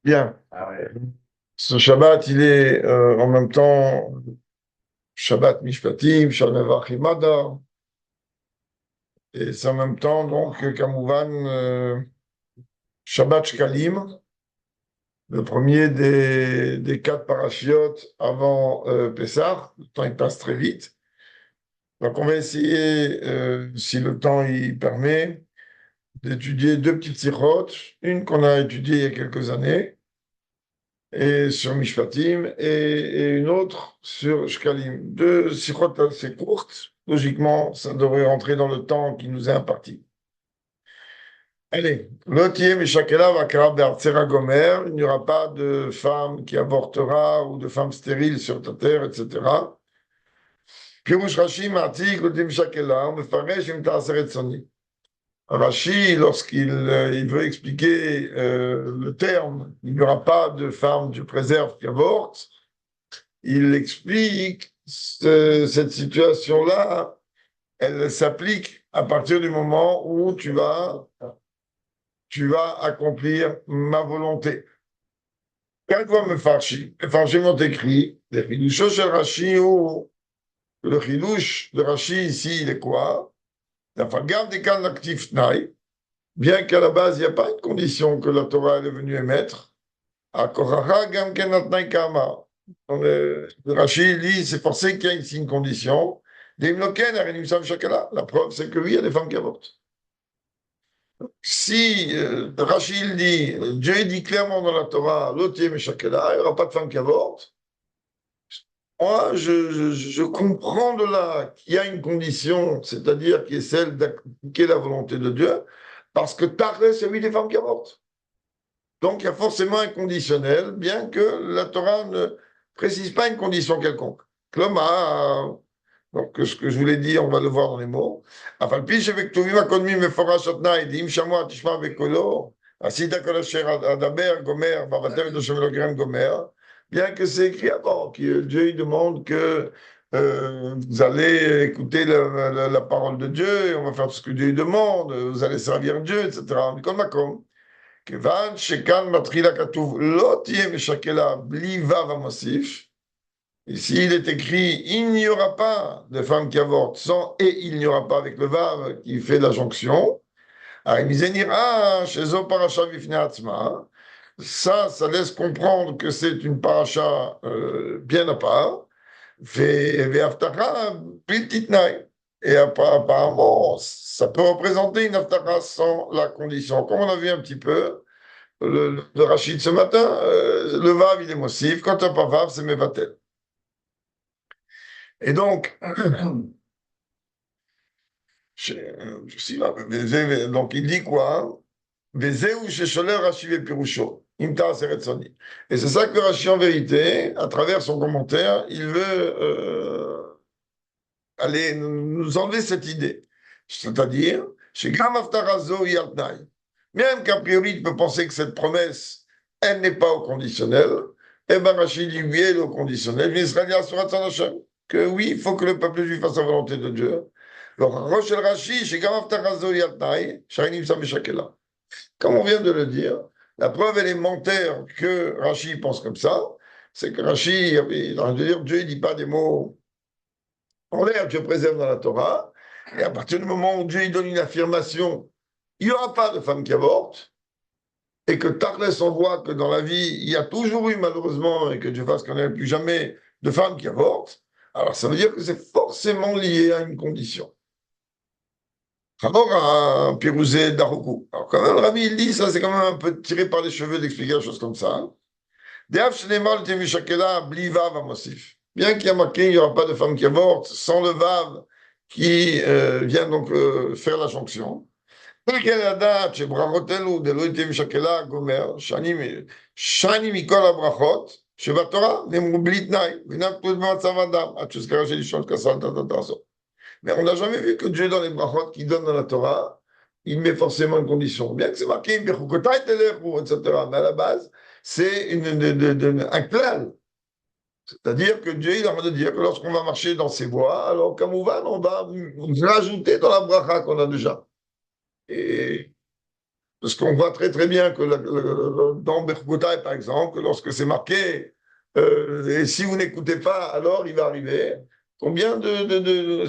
Bien. Ce Shabbat, il est en même temps Shabbat Mishpatim, Shalom Himada, et c'est en même temps, donc, Kamouvan, Shabbat Shkalim, le premier des quatre parachiotes avant Pessah. Le temps, il passe très vite. Donc, on va essayer, si le temps il permet, d'étudier deux petites sirotes, une qu'on a étudiée il y a quelques années, et sur Mishpatim, et une autre sur Shkalim. Deux sirotes assez courtes. Logiquement, ça devrait rentrer dans le temps qui nous est imparti. Allez, Lotier Meshakela Vakara Be'artsera Gomer, il n'y aura pas de femme qui avortera ou de femme stérile sur ta terre, etc. Pirush Rashi Matik Lotier Meshakela, Mefaresh Im Ta'aseret Soni. Rashi, lorsqu'il il veut expliquer le terme, il n'y aura pas de femme, tu préserves qui avorte, il explique cette situation-là, elle s'applique à partir du moment où tu vas accomplir ma volonté. Quand toi me farchi, farchi m'ont écrit, le chidoucho chez Rashi ou le chidouche de Rashi ici, il est quoi? La fagam des cas l'actif naï, bien qu'à la base, il n'y a pas une condition que la Torah elle est venue émettre. À Koracha gam kenat naï kama. Le Rachid dit, c'est forcé qu'il y ait ici une condition. La preuve, c'est que oui, il y a des femmes qui avortent. Si Rachid dit, Dieu dit clairement dans la Torah, l'otier meshakela, il n'y aura pas de femmes qui avortent. Moi, je comprends de là qu'il y a une condition, c'est-à-dire qui est celle d'appliquer la volonté de Dieu, parce que Taré, c'est oui des femmes qui avortent. Donc, il y a forcément un conditionnel, bien que la Torah ne précise pas une condition quelconque. Kloma, donc ce que je voulais dire, on va le voir dans les mots. Afalpi shevektovim hakodmim meforash atnai, dim shamua tishma vekolo, asida kol asher adaber gomer, vavater et Hashem Elokeichem gomer. Bien que c'est écrit avant, que Dieu il demande que vous allez écouter la parole de Dieu, et on va faire tout ce que Dieu lui demande, vous allez servir Dieu, etc. Mikol makom. כיוון שכאן מתחיל הכתוב לא תהיה משקלה בלי וו המוסיף, ici il est écrit il n'y aura pas de femme qui avorte sans et il n'y aura pas avec le vav qui fait la jonction. Ça laisse comprendre que c'est une paracha bien à part. Et apparemment, ça peut représenter une aftara sans la condition. Comme on a vu un petit peu, le Rachid ce matin, le Vav, il est mossif. Quand tu n'as pas Vav, c'est Mevatel. Et donc, donc il dit quoi? Vezeu shesholer Rashi vepirusho. Imta Seretzoni. Et c'est ça que Rashi, en vérité, à travers son commentaire, il veut aller nous enlever cette idée. C'est-à-dire, chez Gam Aftarazo Yaltnai. Même qu'a priori, tu peux penser que cette promesse, elle n'est pas au conditionnel. Eh bien, Rachid dit oui, elle est au conditionnel. Que oui, il faut que le peuple juif fasse la volonté de Dieu. Donc, Rochel Rachid, chez Gam Aftarazo Yaltnai, Shainim Sameshakela. Comme on vient de le dire, la preuve élémentaire que Rachid pense comme ça, c'est que Rachid, il a envie de dire, Dieu ne dit pas des mots en l'air, Dieu préserve dans la Torah. Et à partir du moment où Dieu il donne une affirmation, il n'y aura pas de femme qui avorte, et que Tarles, on voit que dans la vie, il y a toujours eu, malheureusement, et que Dieu fasse qu'on n'ait plus jamais de femmes qui avortent, alors ça veut dire que c'est forcément lié à une condition. Alors, un Pirouzé d'Aroku. Alors, quand même, le Rabbi, il dit, ça, c'est quand même un peu tiré par les cheveux d'expliquer la chose comme ça. Hein. Bien qu'il y a marqué, il n'y aura pas de femme qui avorte sans le Vav qui vient donc faire la jonction. שני מכל הברכות שבתורה נאמרו בלי תנאי, ואינם תלויות במצב אדם, עד שהוזכרה של אישון כסל דתתה הזאת. Mais on n'a jamais vu que Dieu, dans les brachot qu'il donne dans la Torah, il met forcément une condition. Bien que c'est marqué, etc. Mais à la base, c'est un klal. C'est-à-dire que Dieu, il a envie de dire que lorsqu'on va marcher dans ses voies, alors comme on va rajouter dans la bracha qu'on a déjà. Et Parce qu'on voit très très bien que dans Berkoutai, par exemple, lorsque c'est marqué, et si vous n'écoutez pas, alors il va arriver. Combien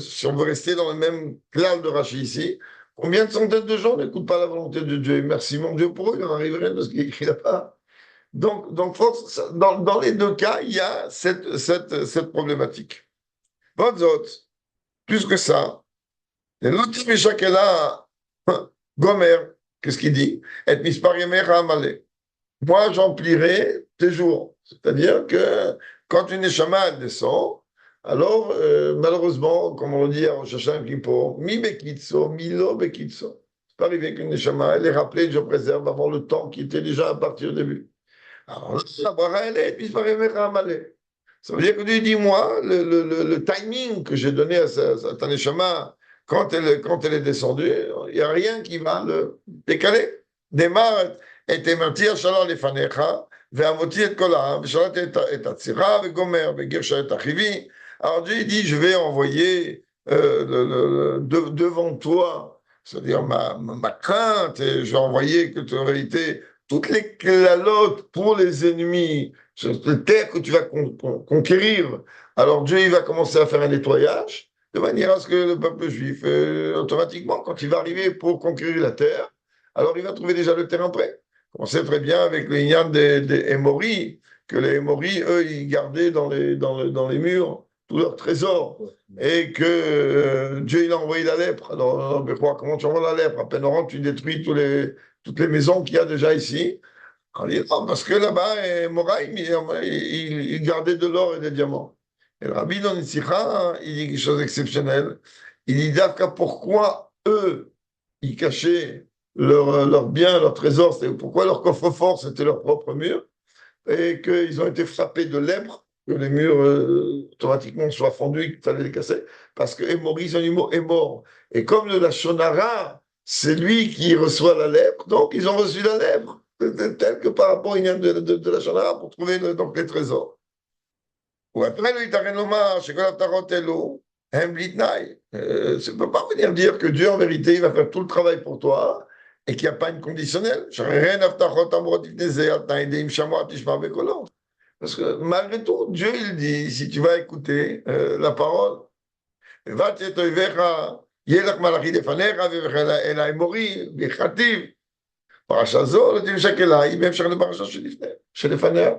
si on veut rester dans le même clal de Rachid ici, combien de centaines de gens n'écoutent pas la volonté de Dieu? Et merci mon Dieu pour eux, il leur arrive rien de ce qu'il est écrit là-bas. Donc dans les deux cas, il y a cette problématique. Votre autres, plus que ça, l'autre Meshach est là, Gomer, qu'est-ce qu'il dit? Et mispar yemecha amalé. Moi, j'emplirai tes jours. C'est-à-dire que quand une neshama descend, alors malheureusement, comme on le dit à Rosh Hashanah Kippour, mi bekitso, mi lo bekitso. C'est pas arrivé qu'une neshama, elle est rappelée, je préserve avant le temps qui était déjà à partir du début. Alors là, la bracha, elle est, mispar yemecha amalé. Ça veut dire que Dieu dit, moi, le timing que j'ai donné à ta neshama, quand elle est descendue, il n'y a rien qui va le décaler. Démarre et émertir shalom lefanecha, ve'amoti et kol ha'am, ve'shalat et atzira, ve'gomer, ve'girsha et achivi. Alors Dieu dit, je vais envoyer devant toi, c'est-à-dire ma crainte, et je vais envoyer que en réalité, toutes les clalotes pour les ennemis, cette terre que tu vas conquérir. Alors Dieu, il va commencer à faire un nettoyage, de manière à ce que le peuple juif, automatiquement, quand il va arriver pour conquérir la terre, alors il va trouver déjà le terrain prêt. On sait très bien avec les Ignan des Émoris, que les Émoris, eux, ils gardaient dans les murs tous leurs trésors, et que Dieu, il a envoyé la lèpre. Alors, comment tu envoies la lèpre? À peine on rentre, tu détruis toutes les maisons qu'il y a déjà ici. On dit non, parce que là-bas, Moraïm, il gardait de l'or et des diamants. Et le rabbi dans Nitzikha, il dit quelque chose d'exceptionnel. Il dit d'accord, pourquoi eux, ils cachaient leurs biens, leurs trésors, c'est pourquoi leur coffre-fort, c'était leur propre mur, et qu'ils ont été frappés de lèpre, que les murs automatiquement soient fondus, qu'il fallait les casser, parce que Emory, son humour est mort. Et comme la Shonara, c'est lui qui reçoit la lèpre, donc ils ont reçu la lèpre, tel que par rapport il y a de la Shonara pour trouver donc les trésors. Ou après, le Itaren Lomar, chez Tarot Elo, Hemblitnaï. Tu ne peux pas venir dire que Dieu, en vérité, il va faire tout le travail pour toi et qu'il n'y a pas une conditionnelle. Parce que malgré tout, Dieu, il dit, si tu vas écouter la parole, Yelach Malachi Lefanecha, El Haemori, Bichativ, Parasha Zo, le Timshak Elai, même sur le Parasha chez les Faner.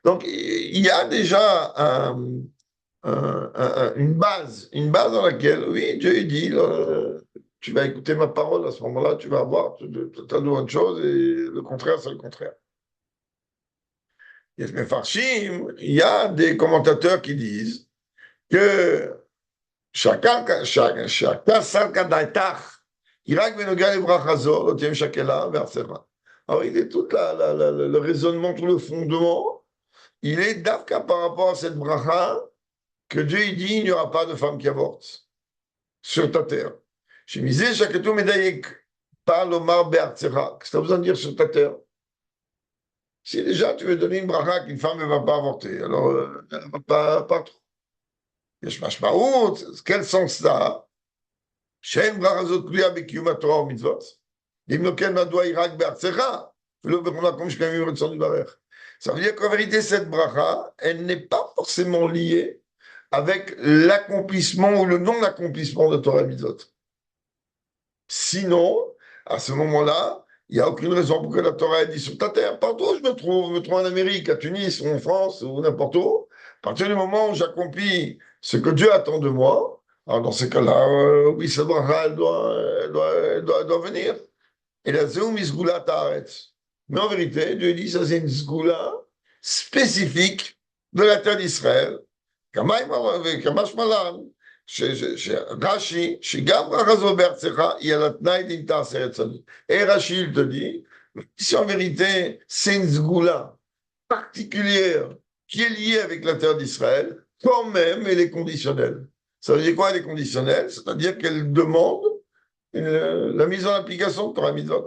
Donc, il y a déjà une base dans laquelle, oui, Dieu il dit, tu vas écouter ma parole, à ce moment-là, tu vas avoir totalement autre chose, et le contraire, c'est le contraire. Il y a des commentateurs qui disent que chacun salkadaitach, Irak Benogal Ibrachazor, le Tiem Shakela, Versera. Alors, il est tout le raisonnement, tout le fondement, il est d'Afka par rapport à cette bracha, que Dieu il dit il n'y aura pas de femme qui avorte sur ta terre. Chez Misé, Shaketou Medayek, parle Omar Be'artzera. Qu'est-ce que tu as besoin de dire sur ta terre? Si déjà tu veux donner une bracha qu'une femme ne va pas avorter, alors elle ne va pas trop. Yesh mashmaout, quel sens ça a? Shein brachazot kliya b'kiyum haTorah u'mitzvot. Dimnoken madua irak be'artzera. V'lo b'chona kom shkamim retzon yibarech. Ça veut dire qu'en vérité, cette bracha, elle n'est pas forcément liée avec l'accomplissement ou le non-accomplissement de Torah Mitzvot. Sinon, à ce moment-là, il n'y a aucune raison pour que la Torah ait dit sur ta terre, partout où je me trouve en Amérique, à Tunis ou en France ou n'importe où, à partir du moment où j'accomplis ce que Dieu attend de moi, alors dans ce cas-là, oui, cette bracha, elle doit venir. Et la Zeum Isgoula Ta'aretz. Mais en vérité, Dieu dit ça c'est une Sgoula spécifique de la terre d'Israël. כמה שמלן, רש"י, שגם ברכה זו בארצך, היא על התנאי דין תעשה רצוני. Et Rashi, il te dit, si en vérité, c'est une Sgoula particulière qui est liée avec la terre d'Israël, quand même, elle est conditionnelle. Ça veut dire quoi, elle est conditionnelle? C'est-à-dire qu'elle demande la mise en application de Torah Mitzvot.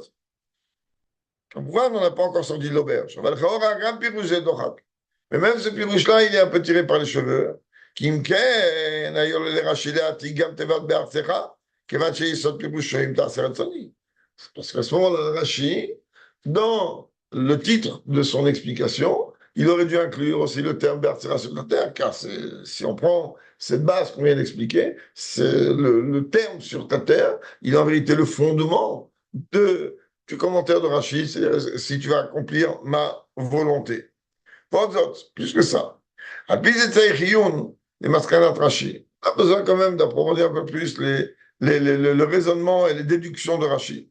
Pourquoi on n'a pas encore sorti de l'auberge? Mais même ce pirouche-là, il est un peu tiré par les cheveux. Parce qu'à ce moment-là, Rashi, dans le titre de son explication, il aurait dû inclure aussi le terme Bertzera sur la terre, car si on prend cette base qu'on vient d'expliquer, c'est le terme sur ta terre, il est en vérité le fondement du commentaire de Rashi, c'est-à-dire si tu vas accomplir ma volonté. Pas d'autre, plus que ça. À les maskanat Rashi. On a besoin quand même d'approfondir un peu plus le raisonnement et les déductions de Rashi.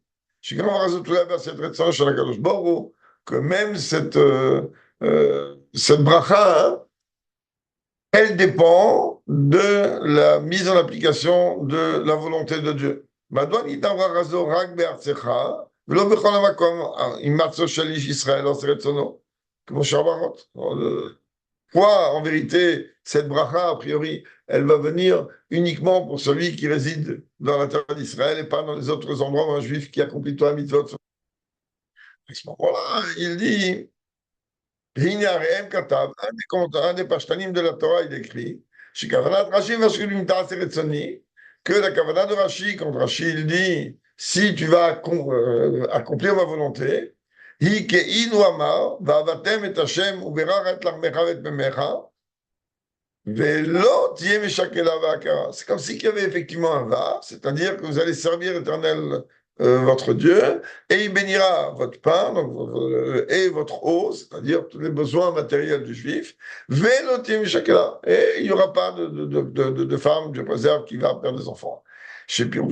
Que même cette bracha, hein, elle dépend de la mise en application de la volonté de Dieu. Quoi, en vérité, cette bracha, a priori, elle va venir uniquement pour celui qui réside dans la terre d'Israël et pas dans les autres endroits où un juif qui accomplit toi la mitzvot. À ce moment-là, il dit, un des pashtanim de la Torah, il écrit, que la kavanah de Rashi, quand Rashi il dit, si tu vas accomplir ma volonté, c'est comme s'il y avait effectivement un va, c'est-à-dire que vous allez servir l'Éternel votre Dieu, et il bénira votre pain et votre eau, c'est-à-dire tous les besoins matériels du juif, et il n'y aura pas de femme, je préserve, qui va perdre des enfants. C'est-à-dire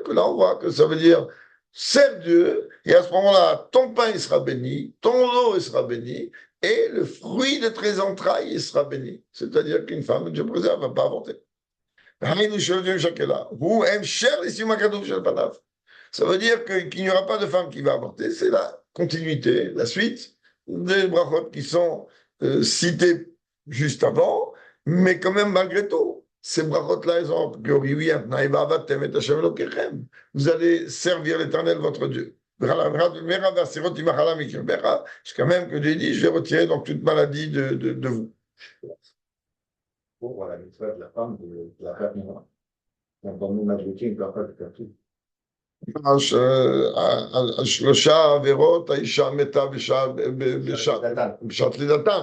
que là, on voit que ça veut dire sers Dieu, et à ce moment-là, ton pain il sera béni, ton eau il sera béni, et le fruit de tes entrailles il sera béni. C'est-à-dire qu'une femme, Dieu préserve, ne va pas avorter. Ça veut dire qu'il n'y aura pas de femme qui va avorter. C'est la continuité, la suite des brachot qui sont citées juste avant, mais quand même malgré tout, ces brachot-là, ils ont vous allez servir l'Éternel votre Dieu. Jusqu'à même que Dieu dit, je vais retirer donc toute maladie de vous. Pour la mitzvah de la femme de la faire vivre. Donc, dans mon advoqué, il ne doit pas le faire tout. השלושה עבירות, האישה מתה בשעת לידתם,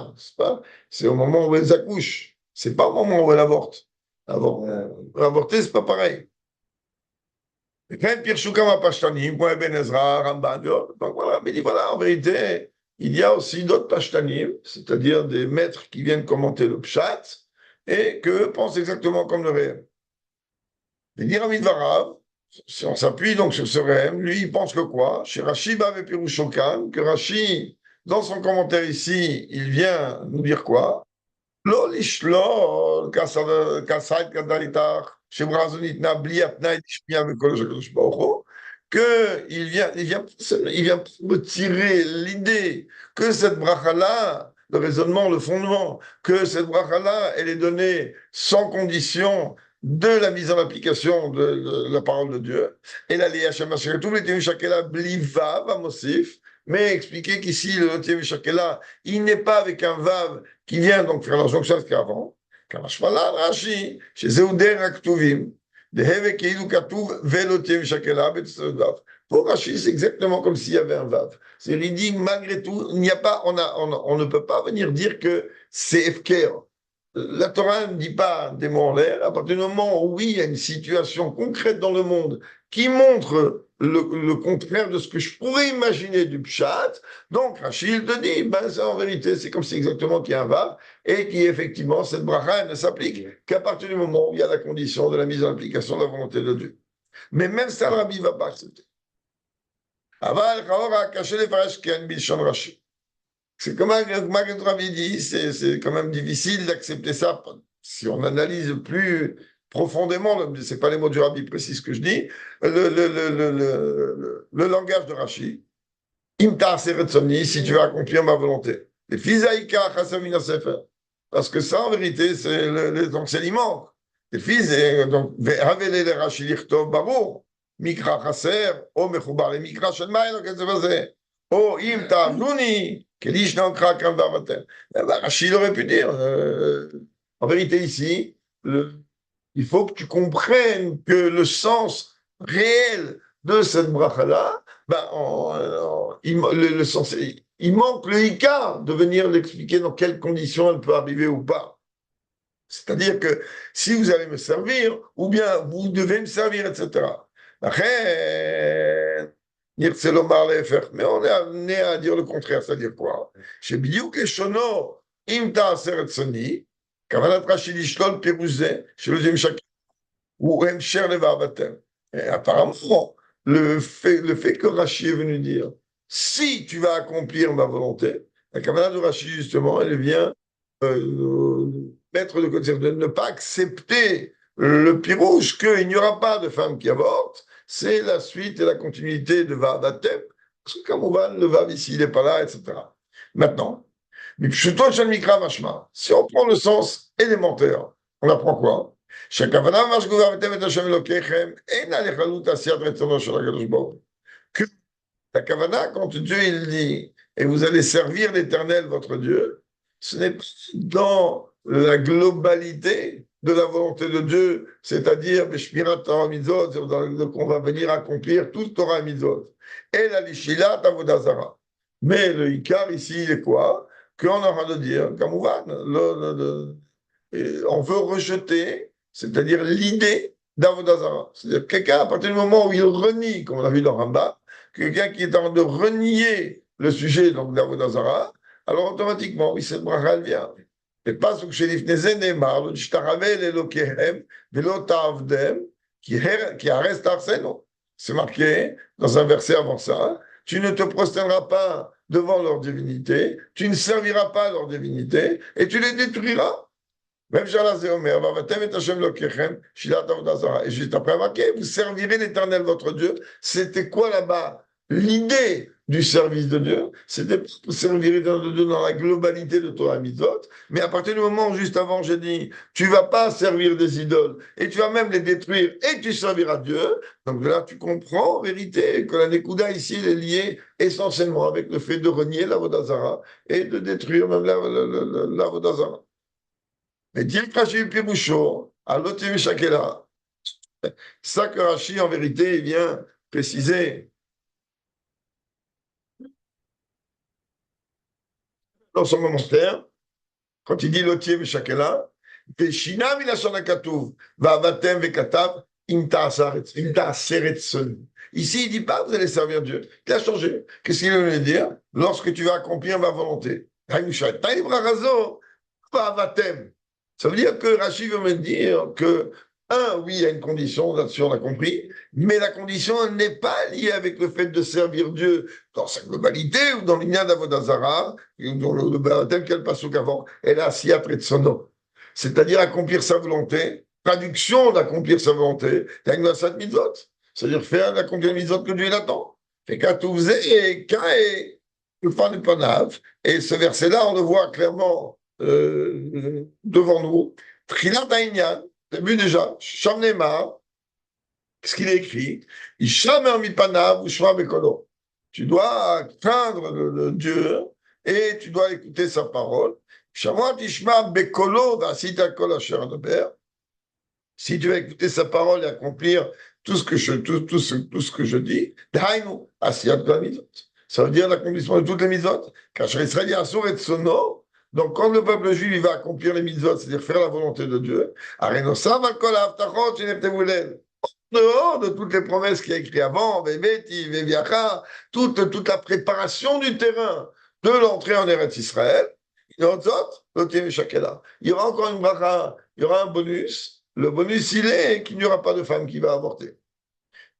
c'est au moment où elles accouchent, c'est pas au moment où elles avortent. Avorter, c'est pas pareil. וכן פירשו כמה פשטנים, כמו אבן עזרא, רמב"ן, donc voilà, mais voilà, en vérité, il y a aussi d'autres pashtanim, c'est-à-dire des maîtres qui viennent commenter le pshat, et que pensent exactement comme le réel. Les Niramid Varav, si on s'appuie donc sur ce réel, lui, il pense que quoi? Chez Rashi Bav et Pirushokan, que Rashi, dans son commentaire ici, il vient nous dire quoi? Lo lishlo kasad kadalitar chez Brazonitna bli apnaï tishmia vekol shakadosh baruch hu, que il vient me tirer l'idée que cette bracha-là, le raisonnement, le fondement, que cette bracha-là, elle est donnée sans condition de la mise en application de la parole de Dieu. Et là, les Hachem tout les Shakela bliva va mosif, mais expliquer qu'ici, le Lotier Shakela, il n'est pas avec un vav qui vient donc faire la jonction qu'avant. Kamashmala, Rashi, chez Zeuder Aktuvim, de Heve Keilu Katuv, Velotier Shakela, Betsedav. Pour Rashi, c'est exactement comme s'il y avait un vav. C'est-à-dire, il dit, malgré tout, il n'y a pas, on ne peut pas venir dire que c'est Efker. La Torah ne dit pas des mots en l'air. À partir du moment où, oui, il y a une situation concrète dans le monde qui montre le contraire de ce que je pourrais imaginer du pshat, donc Rachid te dit, ben, ça, en vérité, c'est comme si exactement qu'il y a un vav, et qui effectivement, cette bracha ne s'applique qu'à partir du moment où il y a la condition de la mise en application de la volonté de Dieu. Mais même ça, le rabbi ne va pas accepter. Aval, Chaora, caché les farash, qui a une bichon Rachid. C'est comme Magen Rabi dit, c'est quand même difficile d'accepter ça. Si on analyse plus profondément, c'est pas les mots du Rabbi précis que je dis, le langage de Rashi. Imta Seretzoni, si tu veux accomplir ma volonté. Les Fizaïka Chassamina Sefer. Parce que ça, en vérité, donc c'est l'immense. Les fils, donc, Havele le Rashi Lichtov Barou, Mikra Chaser, O Mechubar, les Mikra Shenmaï, donc qu'est-ce que c'est? Oh, im ta'avnuni, kelish n'ankra kam vavatem. Rachid aurait pu dire, en vérité ici, il faut que tu comprennes que le sens réel de cette bracha-là, le sens, il manque le Ika de venir l'expliquer dans quelles conditions elle peut arriver ou pas. C'est-à-dire que si vous allez me servir, ou bien vous devez me servir, etc. Mais on est amené à dire le contraire, c'est-à-dire quoi? Chez Bidiuk et Shono, Imta Aseret Soni, Kavanat Rashi Lishlol Pirouzé, chez le deuxième chapitre, ou Hemcher Levarbatem. Et apparemment, le fait que Rashi est venu dire, si tu vas accomplir ma volonté, la Kavanat de Rashi, justement, elle vient mettre de côté, de ne pas accepter le pirouge qu'il n'y aura pas de femme qui avorte, c'est la suite et la continuité de Vardatem, parce que comme on va, le Vav ici, il n'est pas là, etc. Maintenant, si on prend le sens élémentaire, on apprend quoi? Que la kavana, quand Dieu il dit, et vous allez servir l'Éternel, votre Dieu, ce n'est pas dans la globalité de la volonté de Dieu, c'est-à-dire qu'on va venir accomplir tout Torah Mitzvot. Et la Lishilat Avodazara. Mais le Ikar ici, il est quoi? Qu'on aura de dire, comme on veut rejeter, c'est-à-dire l'idée d'Avodazara. C'est-à-dire quelqu'un, à partir du moment où il renie, comme on a vu dans Rambam, quelqu'un qui est en train de renier le sujet donc d'Avodazara, alors automatiquement, oui, cette bracha, elle vient. Et pas ce que chez l'Ifnezen Neymar, Jtaravel Elokehem, Velo Ta'avdem, qui arrête Arseno. C'est marqué dans un verset avant ça. Tu ne te prosterneras pas devant leur divinité, tu ne serviras pas leur divinité, et tu les détruiras. Même Shala Zéomer, et juste après marqué, vous servirez l'Éternel votre Dieu. C'était quoi là-bas? L'idée du service de Dieu, c'était pour servir l'Éternel de Dieu dans la globalité de Torah Mitzvot. Mais à partir du moment où, juste avant, j'ai dit, tu vas pas servir des idoles, et tu vas même les détruire, et tu serviras Dieu. Donc là, tu comprends en vérité que la Nekuda ici, elle est liée essentiellement avec le fait de renier la Vodazara et de détruire même la Vodazara. Mais dire Rashi Piroucho, à l'autre Shakela, ça que Rashi, en vérité, il vient préciser dans son commentaire, quand il dit l'Otier Shakela, Peshina Milashanakatouv, Vavatem Vekatav, Imta Aseret Soni. Ici, il ne dit pas vous allez servir Dieu. Il a changé. Qu'est-ce qu'il veut dire? Lorsque tu vas accomplir ma volonté. Vavatem. Ça veut dire que Rachid veut me dire que, oui, il y a une condition, là-dessus on a compris, mais la condition n'est pas liée avec le fait de servir Dieu dans sa globalité ou dans l'Inyan d'Avodazara, tel qu'elle passe au qu'avant, elle a Asiyat Retsono. C'est-à-dire accomplir sa volonté, traduction d'accomplir sa volonté, c'est-à-dire faire accomplir les mitzvot que Dieu l'attend. Et et ce verset-là, on le voit clairement devant nous. Trilat Aïnyan, début déjà, Sham Neymar, qu'est-ce qu'il est écrit? Isham Mipanav ou Shma Bekolo. Tu dois craindre le Dieu et tu dois écouter sa parole. Shamot Ishma Bekolo, Vasita Kol Asher Adaber. Si tu vas écouter sa parole et accomplir tout ce que je dis, Dainu, Asiyat Kol Mitzvot. Ça veut dire l'accomplissement de toutes les mitzvot. Car Israël Yasur et Tsono. Donc, quand le peuple juif il va accomplir les mitzvot, c'est-à-dire faire la volonté de Dieu, dehors de toutes les promesses qu'il y a écrites avant, toute la préparation du terrain de l'entrée en Eretz Israël, il y aura encore une bracha, il y aura un bonus. Le bonus, il est qu'il n'y aura pas de femme qui va avorter.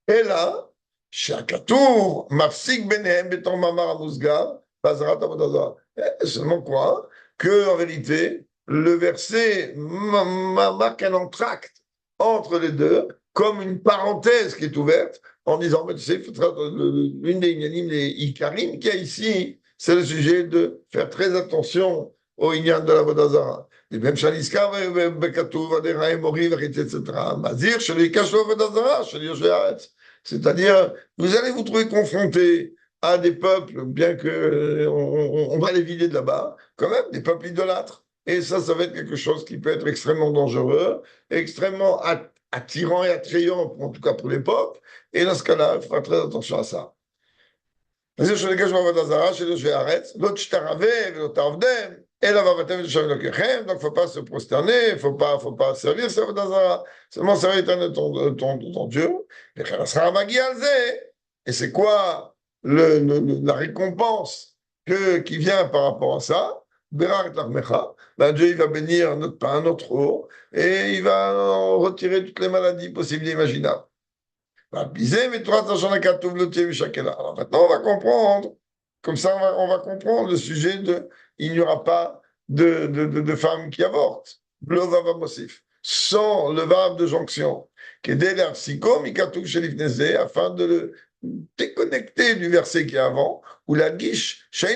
Et là, Shakatour, Mafsik Benehem, Beton Mamar Amouzga, Bazarat Avodazara. Seulement quoi? Que, en vérité, le verset marque un entracte entre les deux, comme une parenthèse qui est ouverte, en disant, mais tu sais, l'une des Inyanim, les Ikarim qu'il y a ici, c'est le sujet de faire très attention au Inyan de la Vodazara. Et même Shaliska, Bekatouv, Aderaim, Moriv, etc. Mazir, Shalikash, Vodazara, Shalikash, c'est-à-dire, vous allez vous trouver confrontés à des peuples, bien que on va les vider de là-bas, quand même, des peuples idolâtres. et ça va être quelque chose qui peut être extrêmement dangereux, extrêmement attirant et attrayant, en tout cas pour l'époque, et dans ce cas-là, il faut faire très attention à ça. אז יש לגש בעבודה זרה של יושבי הארץ, לא תשתחווה ולא תעבדם, אלא ועבדתם את השם אלוקיכם, donc faut pas se prosterner, faut pas servir cette עבודה זרה, seulement servir ton Dieu, וכן השכר המגיע על זה, et c'est quoi la récompense qui vient par rapport à ça, Berar et l'Armecha, ben Dieu il va bénir notre pain, notre eau, et il va en retirer toutes les maladies possibles et imaginables. Alors maintenant, on va comprendre, comme ça, on va comprendre le sujet de il n'y aura pas de femmes qui avortent. Le vav amosif, sans le vav de jonction, qui est dès afin de le déconnecter du verset qui est avant, où la guiche, ce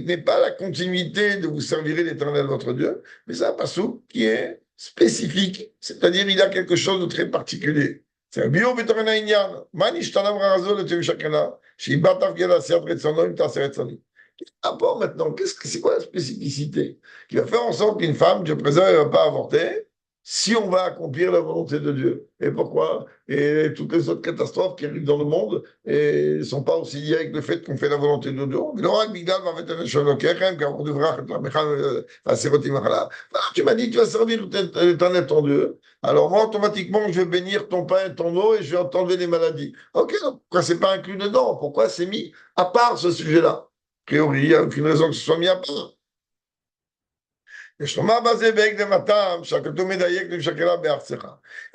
n'est pas la continuité de vous servir l'Éternel votre Dieu, mais c'est un passou qui est spécifique, c'est-à-dire il a quelque chose de très particulier. C'est un bio betorena inyan. Manishtanam rarazol le tevishakena. Shibataf gela siat retsono im taser retsoni. Ah bon, maintenant, c'est quoi la spécificité qui va faire en sorte qu'une femme, Dieu préserve, elle ne va pas avorter si on va accomplir la volonté de Dieu. Et pourquoi? Et toutes les autres catastrophes qui arrivent dans le monde ne sont pas aussi liées avec le fait qu'on fait la volonté de Dieu. Tu m'as dit, tu vas servir l'éternel ton Dieu. Alors moi, automatiquement, je vais bénir ton pain et ton eau et je vais t'enlever les maladies. Ok, donc pourquoi c'est pas inclus dedans? Pourquoi c'est mis à part ce sujet-là? A priori, il n'y a aucune raison que ce soit mis à part. La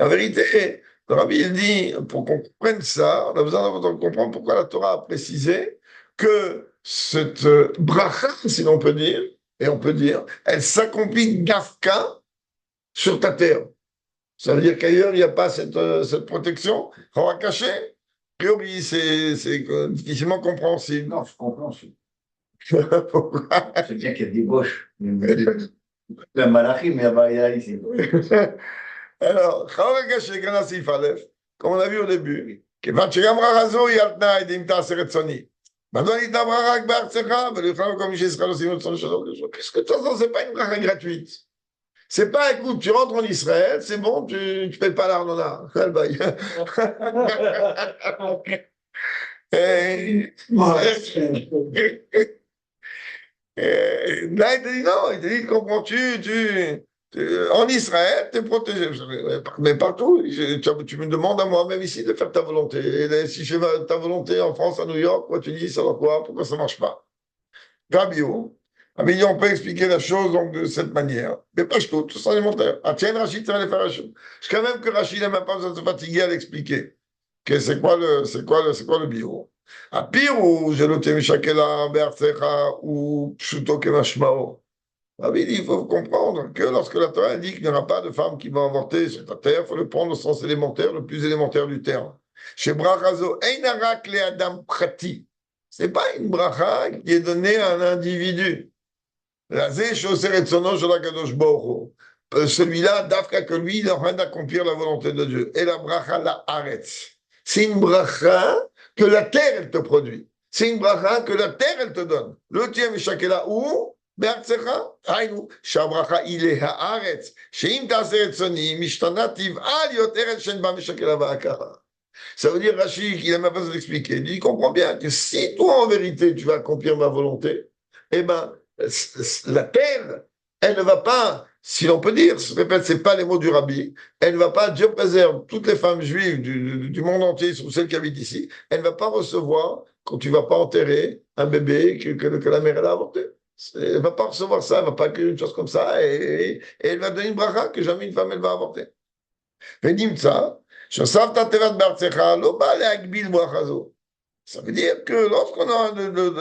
vérité, le Rabbi il dit, pour qu'on comprenne ça, on a besoin de comprendre pourquoi la Torah a précisé que cette bracha, si l'on peut dire, et on peut dire, elle s'accomplit gafka sur ta terre. Ça veut dire qu'ailleurs, il n'y a pas cette protection. On va cacher. A priori, c'est difficilement compréhensible. Non, je comprends. Pourquoi? C'est bien qu'il y a des gauches. Le malachim, il y a ici. Alors, comme on a vu au début, כיוון שגם ברכה זו היא על תנאי דאם תעשה רצוני. מדוע ניתנה ברכה רק בארצך ולא יוכל כל מי שישראל עושים רצון שלום? Qu'est-ce que de toute façon, c'est pas une bracha gratuite. C'est pas, écoute, tu rentres en Israël, c'est bon, tu payes pas l'arnona. Là, il te dit non, il te dit, comprends-tu, en Israël, tu es protégé. Mais partout, tu me demandes à moi, même ici, de faire ta volonté. Et si je fais ta volonté en France, à New York, quoi, tu dis, ça va quoi? Pourquoi ça ne marche pas? Fabio, on peut expliquer la chose donc, de cette manière. Mais pas je tout sans élémentaire. Ah, tiens, Rachid, ça va les faire la chose. Je quand même que Rachid n'a même pas besoin de se fatiguer à l'expliquer. Que c'est quoi le bio? À pire ou je le t'ai shakela be'artsecha ou pshuto kemashmao. Il faut comprendre que lorsque la Torah dit qu'il n'y aura pas de femme qui va avorter sur ta terre, il faut le prendre au sens élémentaire, le plus élémentaire du terme. Chez Brachazo, Einarak le Adam Prati. Ce n'est pas une bracha qui est donnée à un individu. Celui-là, Dafka, que lui, il est en train d'accomplir la volonté de Dieu. Et la bracha, la Aretz. C'est une bracha que la terre, elle te produit. C'est une bracha que la terre, elle te donne. Le tiem et shakela où? בארצך, היינו, שהברכה היא להארץ, שאם תעשה רצוני, משתנה טבעה להיות ארץ שאין בה משקלה והכרה. Ça veut dire, Rachid, qu'il n'a même pas besoin d'expliquer. Il comprend bien que si toi, en vérité, tu vas accomplir ma volonté, eh ben, la terre, elle ne va pas, si l'on peut dire, je répète, c'est pas les mots du Rabbi, elle ne va pas, Dieu préserve toutes les femmes juives du monde entier, sur celles qui habitent ici, elle ne va pas recevoir, quand tu ne vas pas enterrer un bébé que la mère elle a avorté. Elle ne va pas recevoir ça, elle ne va pas accueillir une chose comme ça, et elle va donner une bracha que jamais une femme elle va avorter. ça veut dire que lorsqu'on a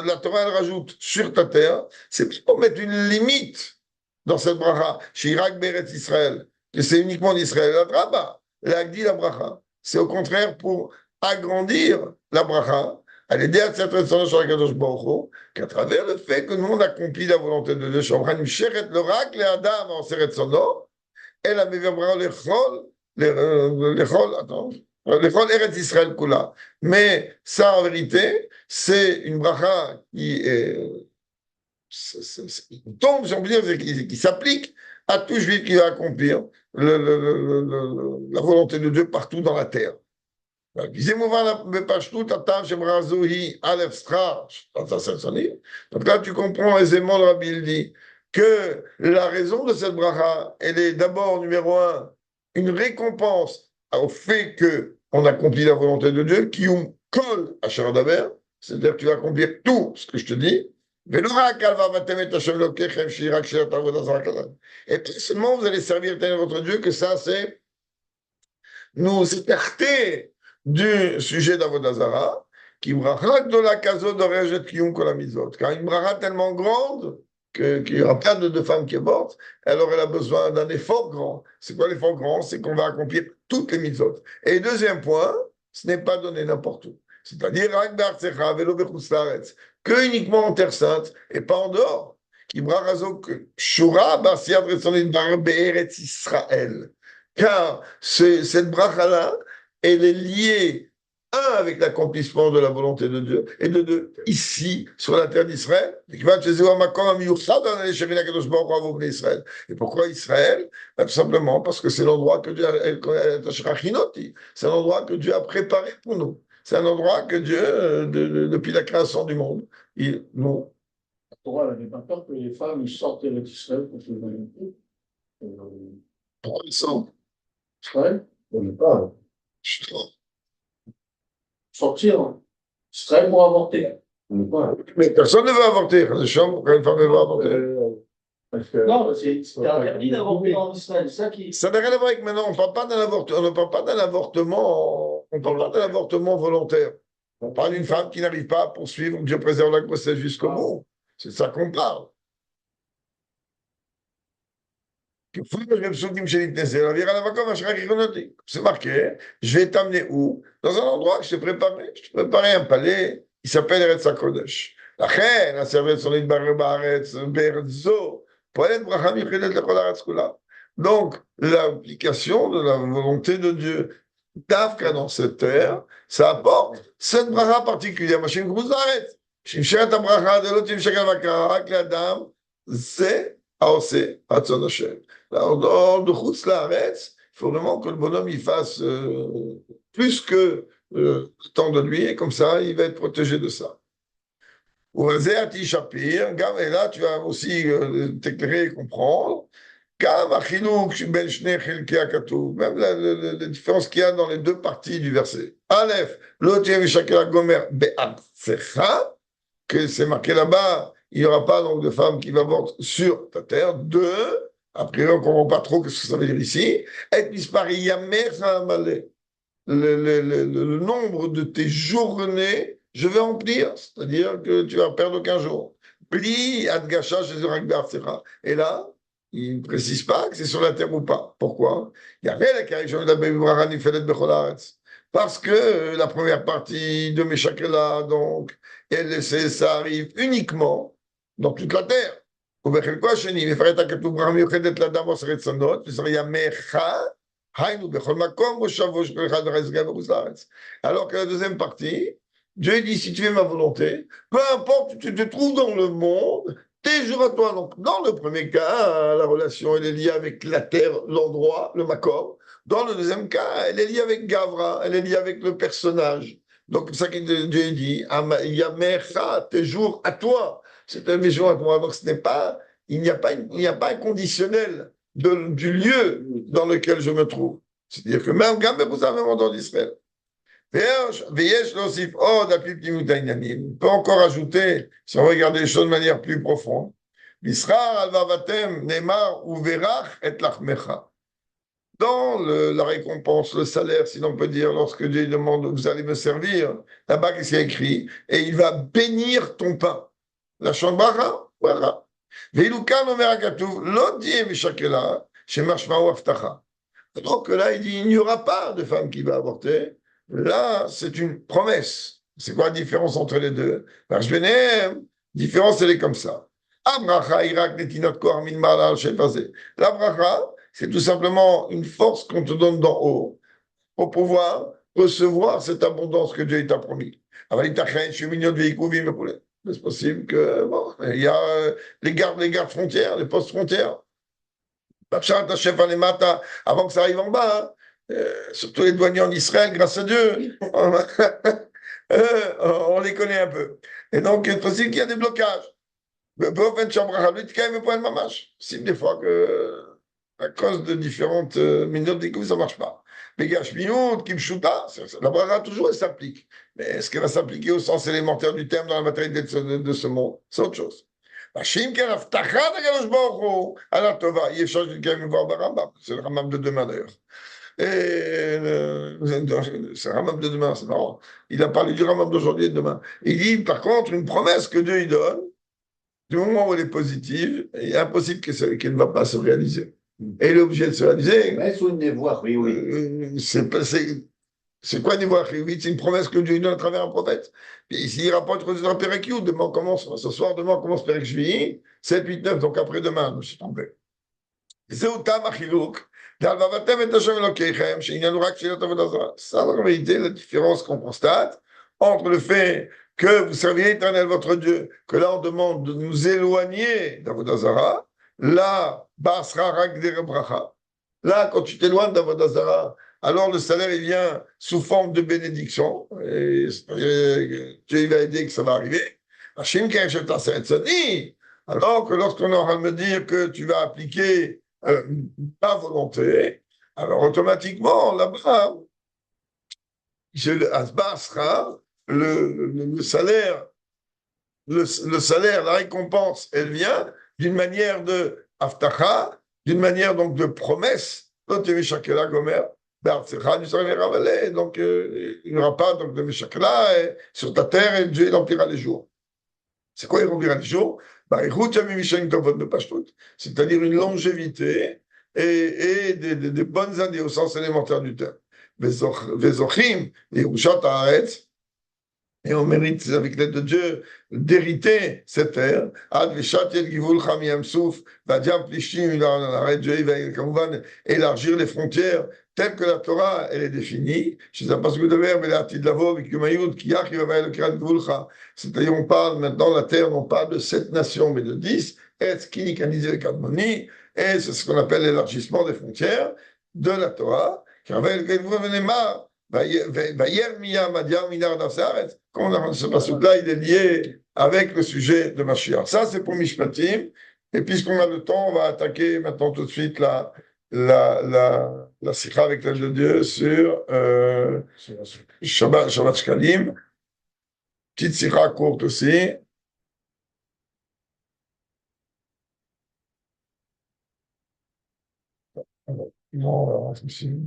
la Torah elle rajoute sur ta terre, c'est pour mettre une limite dans cette bracha, Shirak Beret Israël, que c'est uniquement l'Israël, la draba, l'agdi la bracha. C'est au contraire pour agrandir la bracha, à l'aider à cette résonance sur la Kadosh Baruch Hu, qu'à travers le fait que nous on accomplit la volonté de Dieu, Shomran Sheret l'oracle et Adam en Seret Sono, elle a mis le chol, attends, l'Echol Eretz Israël Kula. Mais ça, en vérité, c'est une bracha qui est il tombe, si on peut dire, qui s'applique à tout juif qui va accomplir la volonté de Dieu partout dans la terre. Donc là, tu comprends aisément, le Rabbi il dit que la raison de cette bracha, elle est d'abord, numéro un, une récompense au fait qu'on accomplit la volonté de Dieu, qui colle à Shara, c'est-à-dire que tu vas accomplir tout ce que je te dis. Et puis seulement vous allez servir votre Dieu, que ça, c'est nous écarter du sujet d'Avodazara, qui bracha de la caso d'Orejet Kiyum Kolamizot. Car une bracha tellement grande qu'il n'y aura pas de femmes qui avortent, alors elle a besoin d'un effort grand. C'est quoi l'effort grand? C'est qu'on va accomplir toutes les mitzvot. Et deuxième point, ce n'est pas donné n'importe où. C'est-à-dire, que uniquement en Terre Sainte et pas en dehors. Qui brachazo que Shura Basiad Retzonin Bar Be'eretz Israël. Car cette bracha-là, elle est liée, un, avec l'accomplissement de la volonté de Dieu, et de deux, ici, sur la terre d'Israël. Et pourquoi Israël? Tout simplement parce que c'est l'endroit que Dieu c'est l'endroit que Dieu a préparé pour nous. C'est un endroit que Dieu, depuis la création du monde, nous. La Torah n'avait pas peur que les femmes sortent d'Israël pour se donner. Pourquoi ils sont? Israël? On n'est pas. Je trouve. Sortir Israël pour avorter. On n'est pas. Mais personne ne veut avorter. Pourquoi une femme ne veut avorter? Non, c'est interdit d'avorter en Israël. Ça qui. Ça n'a rien à voir avec maintenant. On ne parle pas d'un avortement. On ne parle pas d'un avortement. On parle pas d'un avortement volontaire. On parle d'une femme qui n'arrive pas à poursuivre. Dieu préserve la grossesse jusqu'au bout. C'est ça qu'on parle. C'est marqué, je vais t'amener où? Dans un endroit que je t'ai préparé. Je t'ai préparé un palais, il s'appelle Eretz HaKodesh. La reine a servi son lit de Berzo. Donc, l'application de la volonté de Dieu, d'Afka dans cette terre, ça apporte cette bracha particulière. Machin Grouzaret. Shimshet Abracha de l'Otim Shekal Vakara, que la dame, c'est Aosé, Hatzon Hashem. En dehors de Chutz Laaretz, il faut vraiment que le bonhomme il fasse plus que le temps de lui, et comme ça, il va être protégé de ça. Et là, tu vas aussi t'éclairer et comprendre. Même la différence qu'il y a dans les deux parties du verset. Aleph, que c'est marqué là-bas, il n'y aura pas donc de femme qui va avorter sur ta terre. Deux, a priori, on ne comprend pas trop ce que ça veut dire ici. Le nombre de tes journées, je vais remplir, c'est-à-dire que tu vas perdre aucun jour. Et là, il ne précise pas que c'est sur la terre ou pas. Pourquoi? Parce que la première partie de Meshakela, donc, ça arrive uniquement dans toute la terre. Alors que la deuxième partie, Dieu dit, si tu fais ma volonté, peu importe où tu te trouves dans le monde, tes jours à toi. Donc, dans le premier cas, la relation, elle est liée avec la terre, l'endroit, le makom. Dans le deuxième cas, elle est liée avec Gavra, elle est liée avec le personnage. Donc, c'est ça que Dieu dit, Yamecha, tes jours à toi. C'est un mes jours à toi. Donc, il n'y a pas un conditionnel du lieu dans lequel je me trouve. C'est-à-dire que même vous avez un dans d'Israël. On peut encore ajouter, si on regarde les choses de manière plus profonde, dans la récompense, le salaire, si l'on peut dire, lorsque Dieu demande, vous allez me servir, là-bas, qu'est-ce qu'il y a écrit? Et il va bénir ton pain. La chambre, voilà. Alors que là, il dit, il n'y aura pas de femme qui va avorter. Là, c'est une promesse. C'est quoi la différence entre les deux? La différence, elle est comme ça. La bracha, c'est tout simplement une force qu'on te donne d'en haut pour pouvoir recevoir cette abondance que Dieu t'a promis. C'est possible que, bon, il y a les gardes frontières, les postes frontières. Avant que ça arrive en bas, hein. Surtout les douaniers en Israël, grâce à Dieu, on les connaît un peu. Et donc, il est possible qu'il y a des blocages. Si des fois que, à cause de différentes minutes d'écoute, ça ne marche pas. Mais Gashmiut, Kimshuta, la bracha toujours elle s'applique. Mais est-ce qu'elle va s'appliquer au sens élémentaire du terme dans la matérialité de ce monde? C'est autre chose. Shim ken aftachat HaKadosh Baruch Hu, ala tova. Il échange du Kaim voir Barambam. C'est le Ramam de demain d'ailleurs. Et c'est le Ramam de demain, c'est marrant. Il a parlé du Ramam d'aujourd'hui et de demain. Il dit par contre une promesse que Dieu lui donne, du moment où elle est positive, il est impossible qu'elle ne va pas se réaliser. Et il est obligé de se réaliser. Mais sous une dévoire, oui, oui. C'est quoi niveau oui, c'est une promesse que Dieu lui donne à travers un prophète. Puis ici, il rapporte dans Pérek Yud. Demain, on commence, ce soir, demain, on commence Pérek Shvi'i, 7, 8, 9, donc après-demain, je me suis trompé. C'est au Tam Achiluk. Ça, en réalité, la différence qu'on constate entre le fait que vous serviez l'Éternel votre Dieu, que là on demande de nous éloigner d'Avodazara, là, Basra Ragdere Bracha. Là, quand tu t'éloignes d'Avodazara, alors le salaire il vient sous forme de bénédiction, et Dieu va aider que ça va arriver. Alors que lorsqu'on aura me dire que tu vas appliquer ta volonté, alors automatiquement, là-bas, le salaire, le salaire, la récompense, elle vient d'une manière de aftacha, d'une manière donc de promesse. Donc, il n'y aura pas donc, de Meshakela sur ta terre et Dieu il remplira les jours. C'est quoi il remplira les jours? C'est-à-dire une longévité et des bonnes années au sens élémentaire du terme. Et on mérite, avec l'aide de Dieu, d'hériter cette terre. Dieu va élargir les frontières telles que la Torah elle est définie. C'est-à-dire, on parle maintenant, la terre, non pas de 7 nations, mais de 10. Et c'est ce qu'on appelle l'élargissement des frontières de la Torah. Ce passage-là, il est lié avec le sujet de Mashiach. Ça, c'est pour Mishpatim. Et puisqu'on a le temps, on va attaquer maintenant tout de suite la sikha avec l'aide de Dieu sur Shabbat Shkalim. Petite sikha courte aussi. Non, je me suis...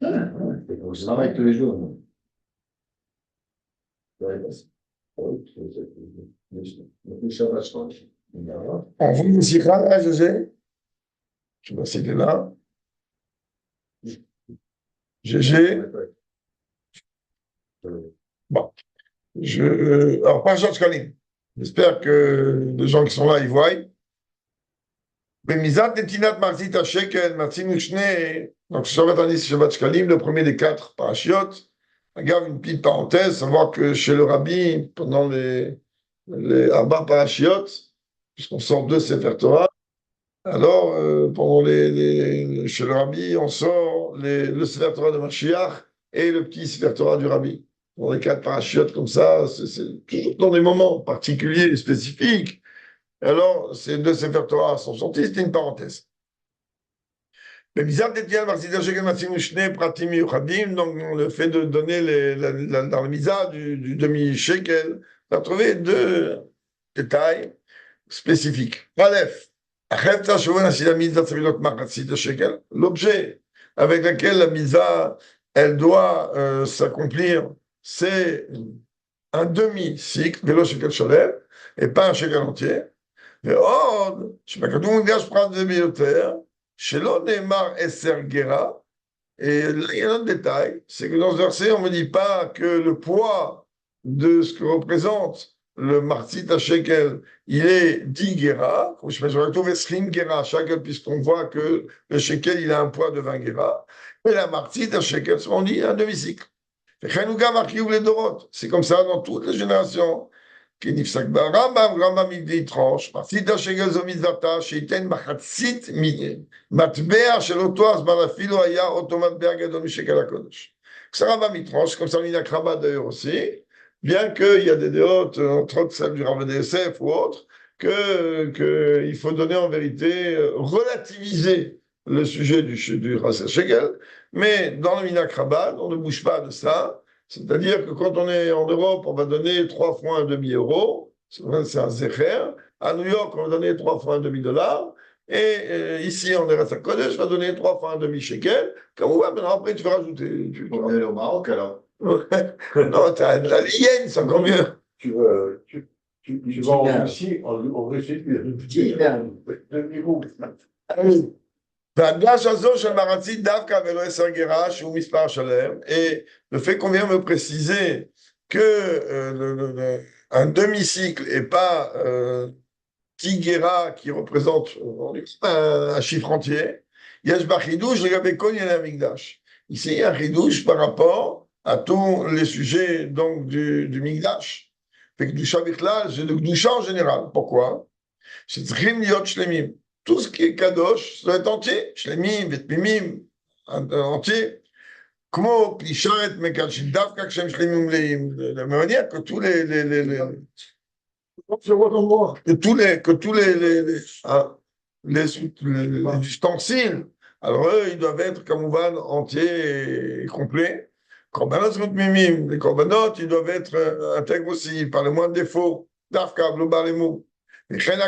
Je travaille tous les jours. Envoie une sikha là, José. Je vais citer là. GG. Bon. Alors, pas Georges Kalim. J'espère que les gens qui sont là, ils voient. Bemizat netinat marzit shekel matzinu shne. Donc, Shabbat Anis Shabbat Shkalim, le premier des 4 parashiot. Regarde une petite parenthèse, savoir que chez le Rabbi, pendant les Arba parashiot, puisqu'on sort 2 Sefer Torah, alors, pendant chez le Rabbi, on sort le Sefer Torah de Mashiach et le petit Sefer Torah du Rabbi. Dans les 4 parachutes comme ça, c'est toujours dans des moments particuliers et spécifiques. Alors, ces 2 Sefer Torah sont sortis, c'était une parenthèse. Donc, le fait de donner dans la misa du demi-shekel, on a trouvé 2 détails spécifiques. Bref. L'objet avec lequel la misa, elle doit s'accomplir, c'est un demi-cycle, vélo shekel sholem, et pas un shekel entier. ועוד, שבכתוב מודגש פרט זה ביותר, שלא נאמר 10 גרה, et là, il y a un autre détail, c'est que dans ce verset, on ne me dit pas que le poids de ce que représente le Martzit à Shekel, il est 10 Gera, comme je me retrouve Esrim Gera, Shekel, puisqu'on voit que le Shekel, il a un poids de 20 Gera. Et la Martzit à Shekel, on dit un demi-cycle. C'est comme ça dans toutes les générations. Rambam, il dit tranche. Martzit à Shekel, Zomizvata, Sheiten, Machatzit, Matbea, Shelotoas, Barafilo, Aya, Otomat, Bergadom, Shekel, Akodosh. Ça, Rambam, il tranche, comme ça, on a Krama d'ailleurs aussi. Bien qu'il y a des déotes, entre autres celle du Rav DSF ou autres, qu'il faut donner en vérité, relativiser le sujet du Rasser Shegel, mais dans le Minak Rabbah, on ne bouge pas de ça. C'est-à-dire que quand on est en Europe, on va donner 3 fois un demi-euro, c'est un Zecher. À New York, on va donner 3 fois un demi-dollar. Et ici, on est à Kodesh, on va donner 3 fois un demi-shekel. Comme on voit, maintenant, après, tu vas rajouter. On est au Maroc alors. Non, t'as de la lienne, c'est encore mieux. Tu vas en Russie, demi-roue. Et le fait qu'on vient me préciser que un demi-cycle et pas Tigera qui représente un chiffre entier, Yesh Bachidouche, regardez Kohen Amigdash. Ici, il y a un chidouche par rapport à tous les sujets donc, du Migdash. Fait que du Shabbat, c'est du Gdusha en général. Pourquoi? C'est Tchim Liot Shlemim. Tout ce qui est Kadosh, ça doit être entier. Shlemim, Vetmimim, entier. Comment Plisharet Mekachim Davka Kshem Shlemim Leim. De la même manière que tous les ustensiles, alors eux, ils doivent être comme entiers et complets. Les korbanot, ils doivent être intègres aussi, par le moins de défauts. Dafka, Blobalemou. Et même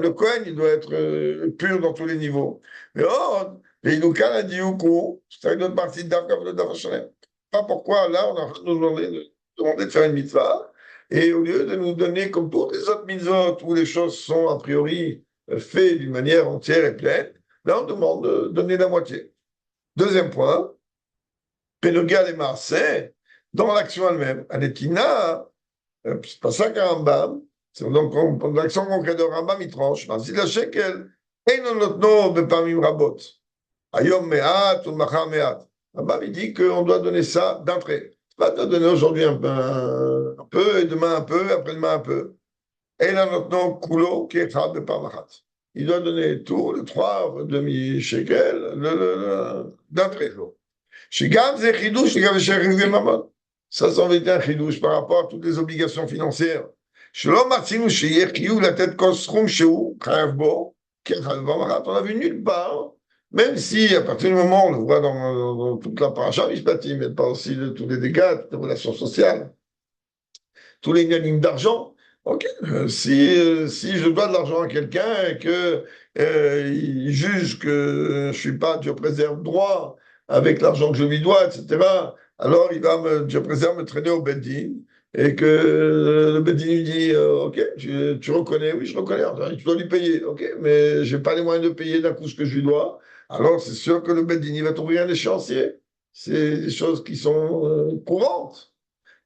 le Kohen, il doit être pur dans tous les niveaux. Mais oh, les Iloukan a dit c'est une autre partie de Dafka, pas pourquoi là, on a nous demandé de faire une mitzvah. Et au lieu de nous donner, comme toutes les autres mitzvot, où les choses sont a priori faites d'une manière entière et pleine, là on demande de donner la moitié. Deuxième point, Pénogia les Marseillais, dans l'action elle-même, Anetina, c'est pas ça qu'un Rambam, c'est donc l'action concrète de Rambam, il tranche. Si la shekel, et non notno bepamim rabot, ayom me'at ou machar me'at. Rambam, il dit qu'on doit donner ça d'entrée. Pas de donner aujourd'hui un peu, et demain un peu, après-demain un peu. Et là, maintenant, Koulo, qui est de Parmachat. Il doit donner tout, le 3 demi-shekel, d'entrée. Shigam, c'est chidouche, shigam, c'est mamon. Ça, c'est en vérité un chidouche par rapport à toutes les obligations financières. Shalom, Martinu, Sheyer, Kiyou, la tête Kosrum, Sheou, Khaevbo, qui est on a vu nulle part. Même si, à partir du moment où on le voit dans toute la paracha, Mishpatim, mais pas aussi de tous les dégâts, toutes les relations sociales, tous les gagnings d'argent. Ok, si je dois de l'argent à quelqu'un et que il juge que je suis pas Dieu préserve droit avec l'argent que je lui dois, etc., alors il va Dieu préserve me traîner au Beddin et que le Beddin lui dit ok, tu reconnais, oui je reconnais, tu dois lui payer, ok, mais j'ai pas les moyens de payer d'un coup ce que je lui dois. Alors, c'est sûr que le Beddin va trouver un échéancier. C'est des choses qui sont courantes.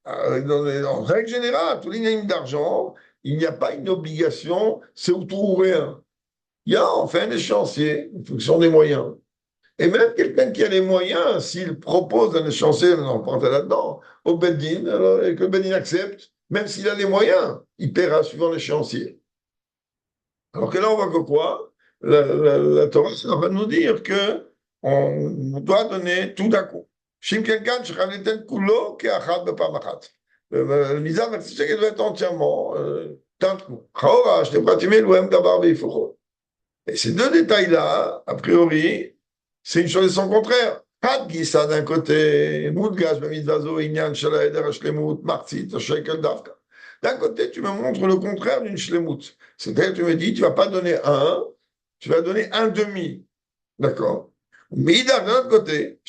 En règle générale, tous les lignes d'argent, il n'y a pas une obligation, c'est ou tout ou rien. Il y a enfin un échéancier, en fonction des moyens. Et même quelqu'un qui a les moyens, s'il propose un échéancier, on en prend là-dedans, au Beddin, et que le Beddin accepte, même s'il a les moyens, il paiera suivant l'échéancier. Alors que là, on voit que quoi? La Torah, ça va nous dire que on doit donner tout d'un coup. Le misère, c'est qu'il doit être entièrement d'un coup. Et ces deux détails-là, a priori, c'est une chose et son contraire. Pas de Gissa d'un côté, Moudgash, Bamidvazo, Inyan, Shalaeder, Shlemut, Martzit, Shekel, Davka. D'un côté, tu me montres le contraire d'une Shlemut. C'est-à-dire, tu me dis, tu ne vas pas donner un, tu vas donner un demi. D'accord? Mais d'un autre côté, et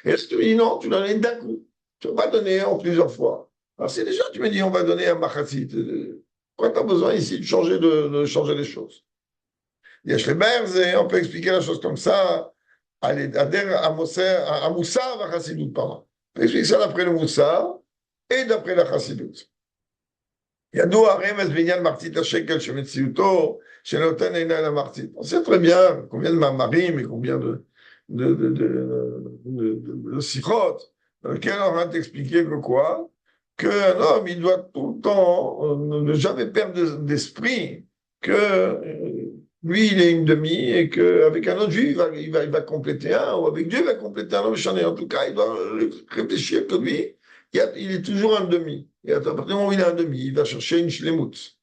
est-ce que tu me dis non, tu donnes d'un coup. Tu ne vas pas donner en plusieurs fois. Alors si déjà tu me dis on va donner un machatzit, pourquoi tu as besoin ici de changer les choses? On peut expliquer la chose comme ça. à Moussar, à Chassidut, pardon. Il explique ça d'après le Moussar et d'après la Chassidut. ידוע הרמז בעניין מחצית השקל שמציאותו שנותן עיני למחצית. On sait très bien combien de mamarim et combien de sikhot dans lesquels on va t'expliquer que quoi? Qu'un homme, il doit tout le temps ne jamais perdre d'esprit que lui, il est une demi et qu'avec un autre juif, il va compléter un, ou avec Dieu, il va compléter un homme chané. En tout cas, il doit réfléchir que lui, il est toujours un demi. Et à partir du moment où il est un demi, il va chercher une shlemut.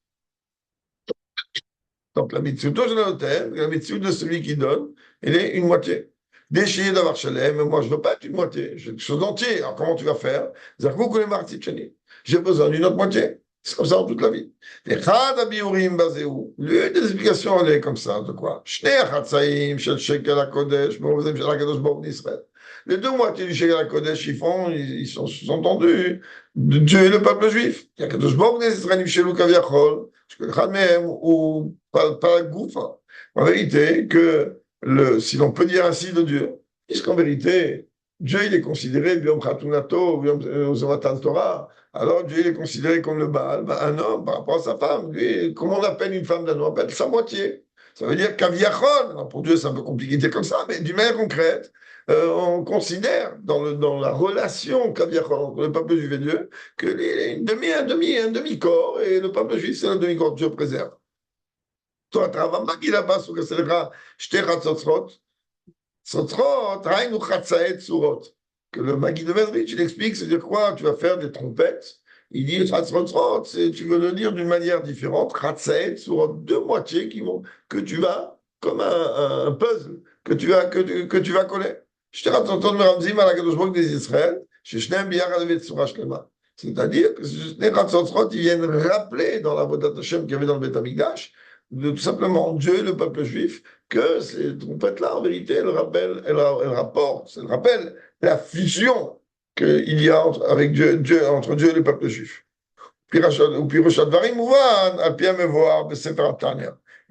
Donc la mitzvah de l'hôtel, la mitzvah de celui qui donne, elle est une moitié. Déchirer d'avoir shalem, mais moi je ne veux pas être une moitié, je veux quelque chose d'entier. Alors comment tu vas faire? J'ai besoin d'une autre moitié. C'est comme ça toute la vie. L'une des explications, elle est comme ça, de quoi? Les deux moitiés du Shekel Kodesh, ils sont sous-entendus de Dieu et le peuple juif. Il y a Kadosh Baruch Hu Israël Michelou Kaviachol, ou pas Goufa. En vérité, si l'on peut dire ainsi de Dieu, puisqu'en vérité, Dieu il est considéré, Biom Khatunato, Biom Zomatan Torah, alors Dieu il est considéré comme le Baal, un homme par rapport à sa femme. Lui, comment on appelle une femme d'un homme? On appelle sa moitié. Ça veut dire Kaviachol. Pour Dieu, c'est un peu compliqué de dire comme ça, mais d'une manière concrète, on considère dans la relation Kaviachol entre le peuple juif et Dieu que un demi-corps, et le peuple juif, c'est un demi-corps. Dieu préserve. Toi, tu as dit là-bas, que le Magui de Medrich, il explique, c'est-à-dire quoi? Tu vas faire des trompettes. Il dit, tu veux le dire d'une manière différente, deux moitiés que tu vas, comme un puzzle, que tu vas coller. C'est-à-dire que les Ratzotzrot, ils viennent rappeler dans la Vodat Hashem qu'il y avait dans le Beth Amikdash, tout simplement Dieu et le peuple juif, que ces trompettes-là, en vérité, elles rappellent la fusion qu'il y a entre Dieu et le peuple juif. Et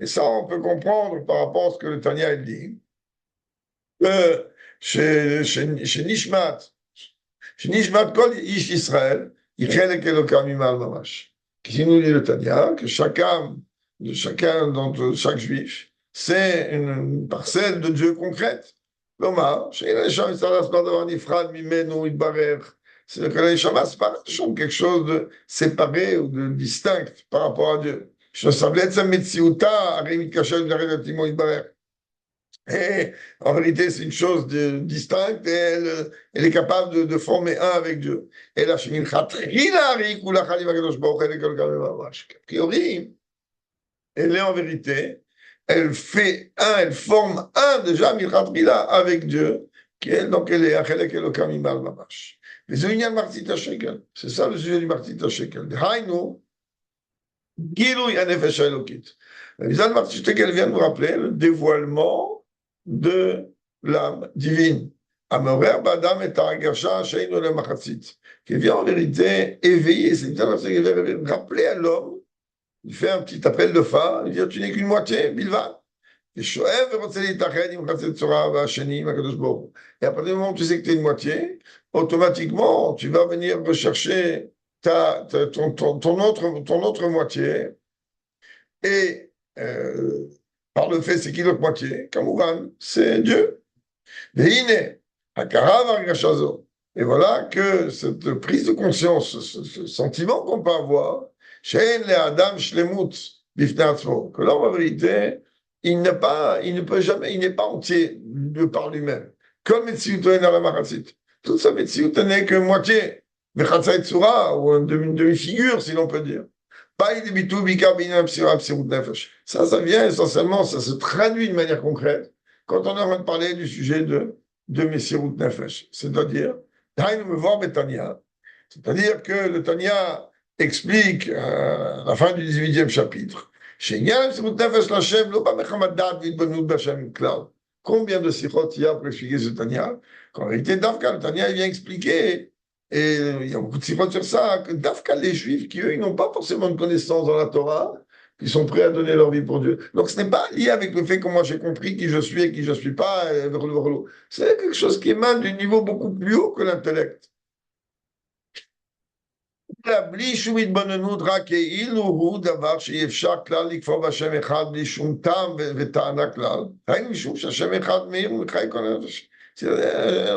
ça, on peut comprendre par rapport à ce que le Tanya il dit, que chez Nishmat Kol Ish Israël, il crée le Elokam Imal Mamash. Qui nous dit le Tanya, que chacun d'entre chaque juif, c'est une parcelle de Dieu concrète. Lomar, chez les gens, ils s'arrêtent pas devant Nifrad, Mimenu, Ibarer. C'est que les Shamas, c'est pas quelque chose de séparé ou de distinct par rapport à Dieu. Je semblais être sa Metsiuta, Arimit Kachel, Timo, Ibarer. Et en réalité, c'est une chose distincte et elle est capable de former un avec Dieu. Et la Shemin Khatrila, ou la Khalim Akadosh Baruch Hu, a priori, elle est en vérité, elle forme un déjà, Milchatrila, avec Dieu, donc elle est Achelek Elokam Imal Mamash. Mais c'est ça le sujet du Martit HaShekel. Hainu, Gilui Anefesh Elokit. La Mizan Martit HaShekel vient nous rappeler le dévoilement de l'âme divine. Amorer Badam et Taragasha Sheinu le Machatzit. Qui vient en vérité éveiller, c'est une qui vient rappeler à l'homme. Il fait un petit appel de phare, il dit tu n'es qu'une moitié, Bilva. Et à partir du moment où tu sais que tu es une moitié, automatiquement, tu vas venir rechercher ton autre moitié. Et par le fait, c'est qui l'autre moitié? Kamouran, c'est Dieu. Et voilà que cette prise de conscience, ce sentiment qu'on peut avoir, que l'homme, en vérité, il n'est pas entier de par lui-même. Comme Metsiout est dans la Maratzit. Toute sa Metsiout n'est que moitié. Mechatzait Tsura, ou une demi-figure, si l'on peut dire. Ça vient essentiellement, ça se traduit de manière concrète quand on est en train de parler du sujet de Messirut Nefesh. C'est-à-dire, c'est-à-dire que le Tanya explique à la fin du 18e chapitre, combien de sikhot il y a pour expliquer ce Tanya? Qu'en réalité, Dafka, le Tanya, il vient expliquer, et il y a beaucoup de sikhot sur ça, que Dafka, les juifs, qui eux, ils n'ont pas forcément de connaissances dans la Torah, qui sont prêts à donner leur vie pour Dieu. Donc ce n'est pas lié avec le fait que moi j'ai compris qui je suis et qui je ne suis pas. C'est quelque chose qui émane du niveau beaucoup plus haut que l'intellect. בלי שום התבוננות, רק כאילו הוא דבר שאי אפשר כלל לקבוע בהשם אחד בלי שום טעם וטענה כלל. היינו משום שהשם אחד מאיר ומחי כל הנפש.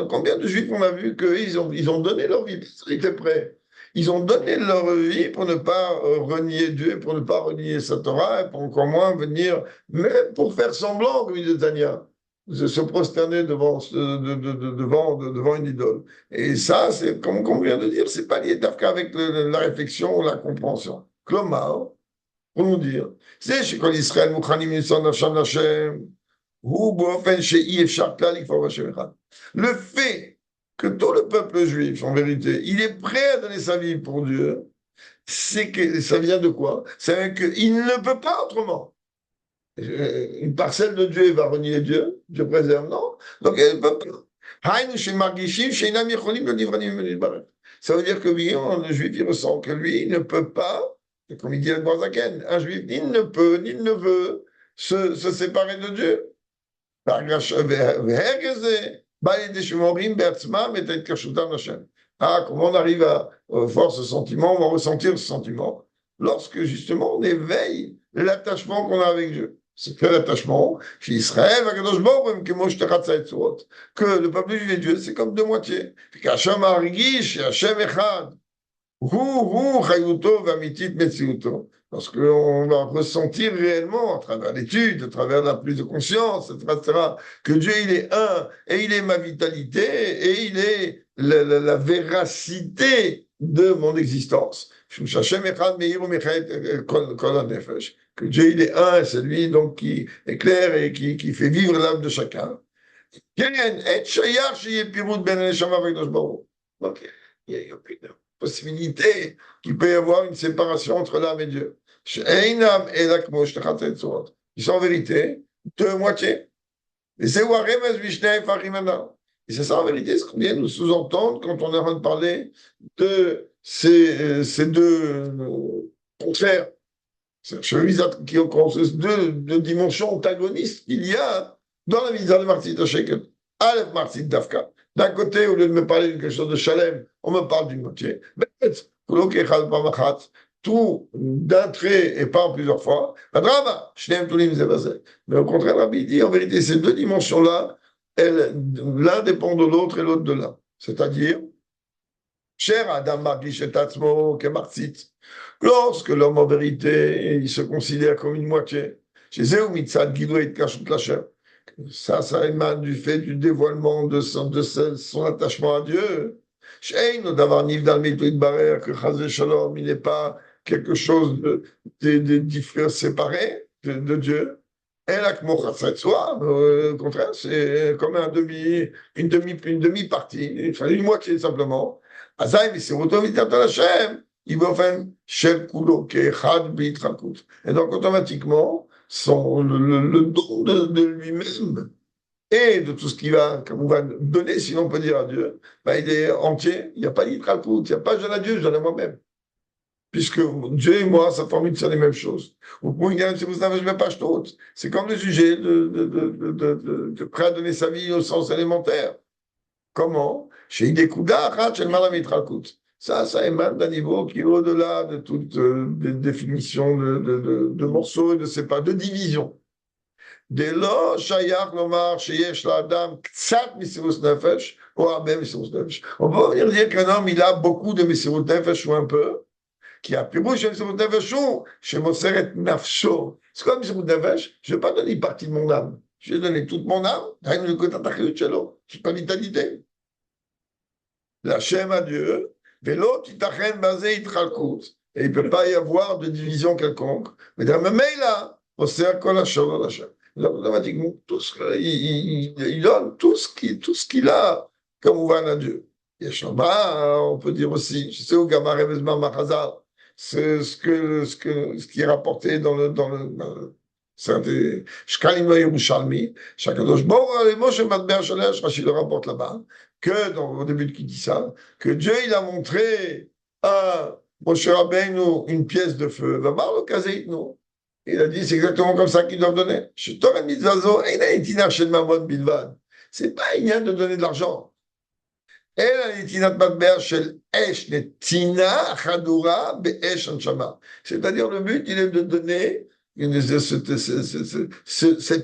Combien de juifs on a vu qu'ils ont donné leur vie, ils étaient prêts. Ils ont donné leur vie pour ne pas renier Dieu, pour ne pas renier sa Torah, et pour encore moins venir, même pour faire semblant, comme il dit Tania, de se prosterner devant une idole. Et ça, c'est comme on vient de dire, c'est pas lié avec la réflexion ou la compréhension. Klomar, pour nous dire, c'est chez Kol Israël, Mouchanim Yisson Hashem Hashem, ou Bofen Shei Efshar Klal Ikfor Hashem Echad. Le fait que tout le peuple juif, en vérité, il est prêt à donner sa vie pour Dieu, c'est que ça vient de quoi? Ça vient qu'il ne peut pas autrement. Une parcelle de Dieu va renier Dieu, Dieu préserve, non. Donc elle ne peut pas. Ça veut dire que oui, le juif, il ressent que lui, il ne peut pas, comme il dit le Borzaken, un juif, il ne peut, ni ne veut se séparer de Dieu. Ah, comment on arrive à voir ce sentiment, on va ressentir ce sentiment lorsque justement on éveille l'attachement qu'on a avec Dieu. C'est quel attachement? Chez Israël, que le peuple juif et Dieu, c'est comme deux moitiés. Parce qu'on va ressentir réellement, à travers l'étude, à travers la prise de conscience, etc., que Dieu, il est un, et il est ma vitalité, et il est la véracité de mon existence. Que Dieu, il est un, c'est lui donc qui éclaire et qui fait vivre l'âme de chacun. Donc, il n'y a aucune possibilité qu'il peut y avoir une séparation entre l'âme et Dieu. Ils sont en vérité deux moitiés. Et c'est ça en vérité ce qu'on vient de nous sous-entendre quand on est en train de parler de ces deux contraires. Qui ont deux dimensions antagonistes qu'il y a dans la misère de Martit Sheket. Aleph Martit Dafka. D'un côté, au lieu de me parler de quelque chose de Shalem, on me parle d'une moitié. Tout d'un trait et pas en plusieurs fois. Mais au contraire, Rabbi dit, en vérité, ces deux dimensions-là, l'un dépend de l'autre et l'autre de l'un. C'est-à-dire, cher Adam Margish et Tatzmo, Kemartzit. Lorsque l'homme en vérité, il se considère comme une moitié, chez Zéou Mitzad, Guido et Kashut Lacher. Ça émane du fait du dévoilement de son attachement à Dieu. Chez d'avoir Nivdal Mitoïd Barer, que Chazé Shalom, il n'est pas quelque chose de différent, séparé de Dieu. Et là, que Mochasset soit, au contraire, c'est comme une demi-partie, une moitié simplement. Azaï, mais c'est Rotovitat Hashem. Et donc, automatiquement, le don de lui-même et de tout ce qu'il va, comme on va donner, si on peut dire à Dieu, ben, il est entier. Il n'y a pas d'Itrakout, il n'y a pas je donne à Dieu, je donne à moi-même. Puisque Dieu et moi, ça forme c'est les mêmes choses. C'est comme le sujet de prêt à donner sa vie au sens élémentaire. Comment? Chez Idekuda, ça émane d'un niveau qui est au-delà de toute définition de morceaux et de séparation, de division. Dès lors, Shayach Lomar, Sheyesh Ladam, Ktsat Misirus Nefesh, ou Arbe Misirus Nefesh. On peut venir dire qu'un homme, il a beaucoup de Misirus Nefesh ou un peu, qui a plus beau chez Misirus Nefesh ou chez Moseret Nafsho. C'est quoi Misirus Nefesh? Je ne vais pas donner une partie de mon âme. Je vais donner toute mon âme. Je n'ai pas vitalité. L'Hachem à Dieu, et l'autre, et il ne peut pas y avoir de division quelconque. Mais dans le mail là, on sert qu'on Hachem. Automatiquement, il donne tout ce qu'il a comme ouvert à Dieu. Yeshama, on peut dire aussi, je sais où Gamar Evezma Machazal, c'est ce qui est rapporté dans le Shkalim lo Yerushalmi, Shakadosh Baruch Moshe Matbea Shalesh, Rashi le rapporte là-bas, que au début de qui dit ça, que Dieu il a montré à Moshe Rabbeinu une pièce de feu, va voir le Kazeitno. Il a dit, c'est exactement comme ça qu'ils doivent donner. Je t'aurais mis Zazo, et il a été chez le Mamon Bilvad. C'est pas rien de donner de l'argent. C'est-à-dire, le but, il est de donner cette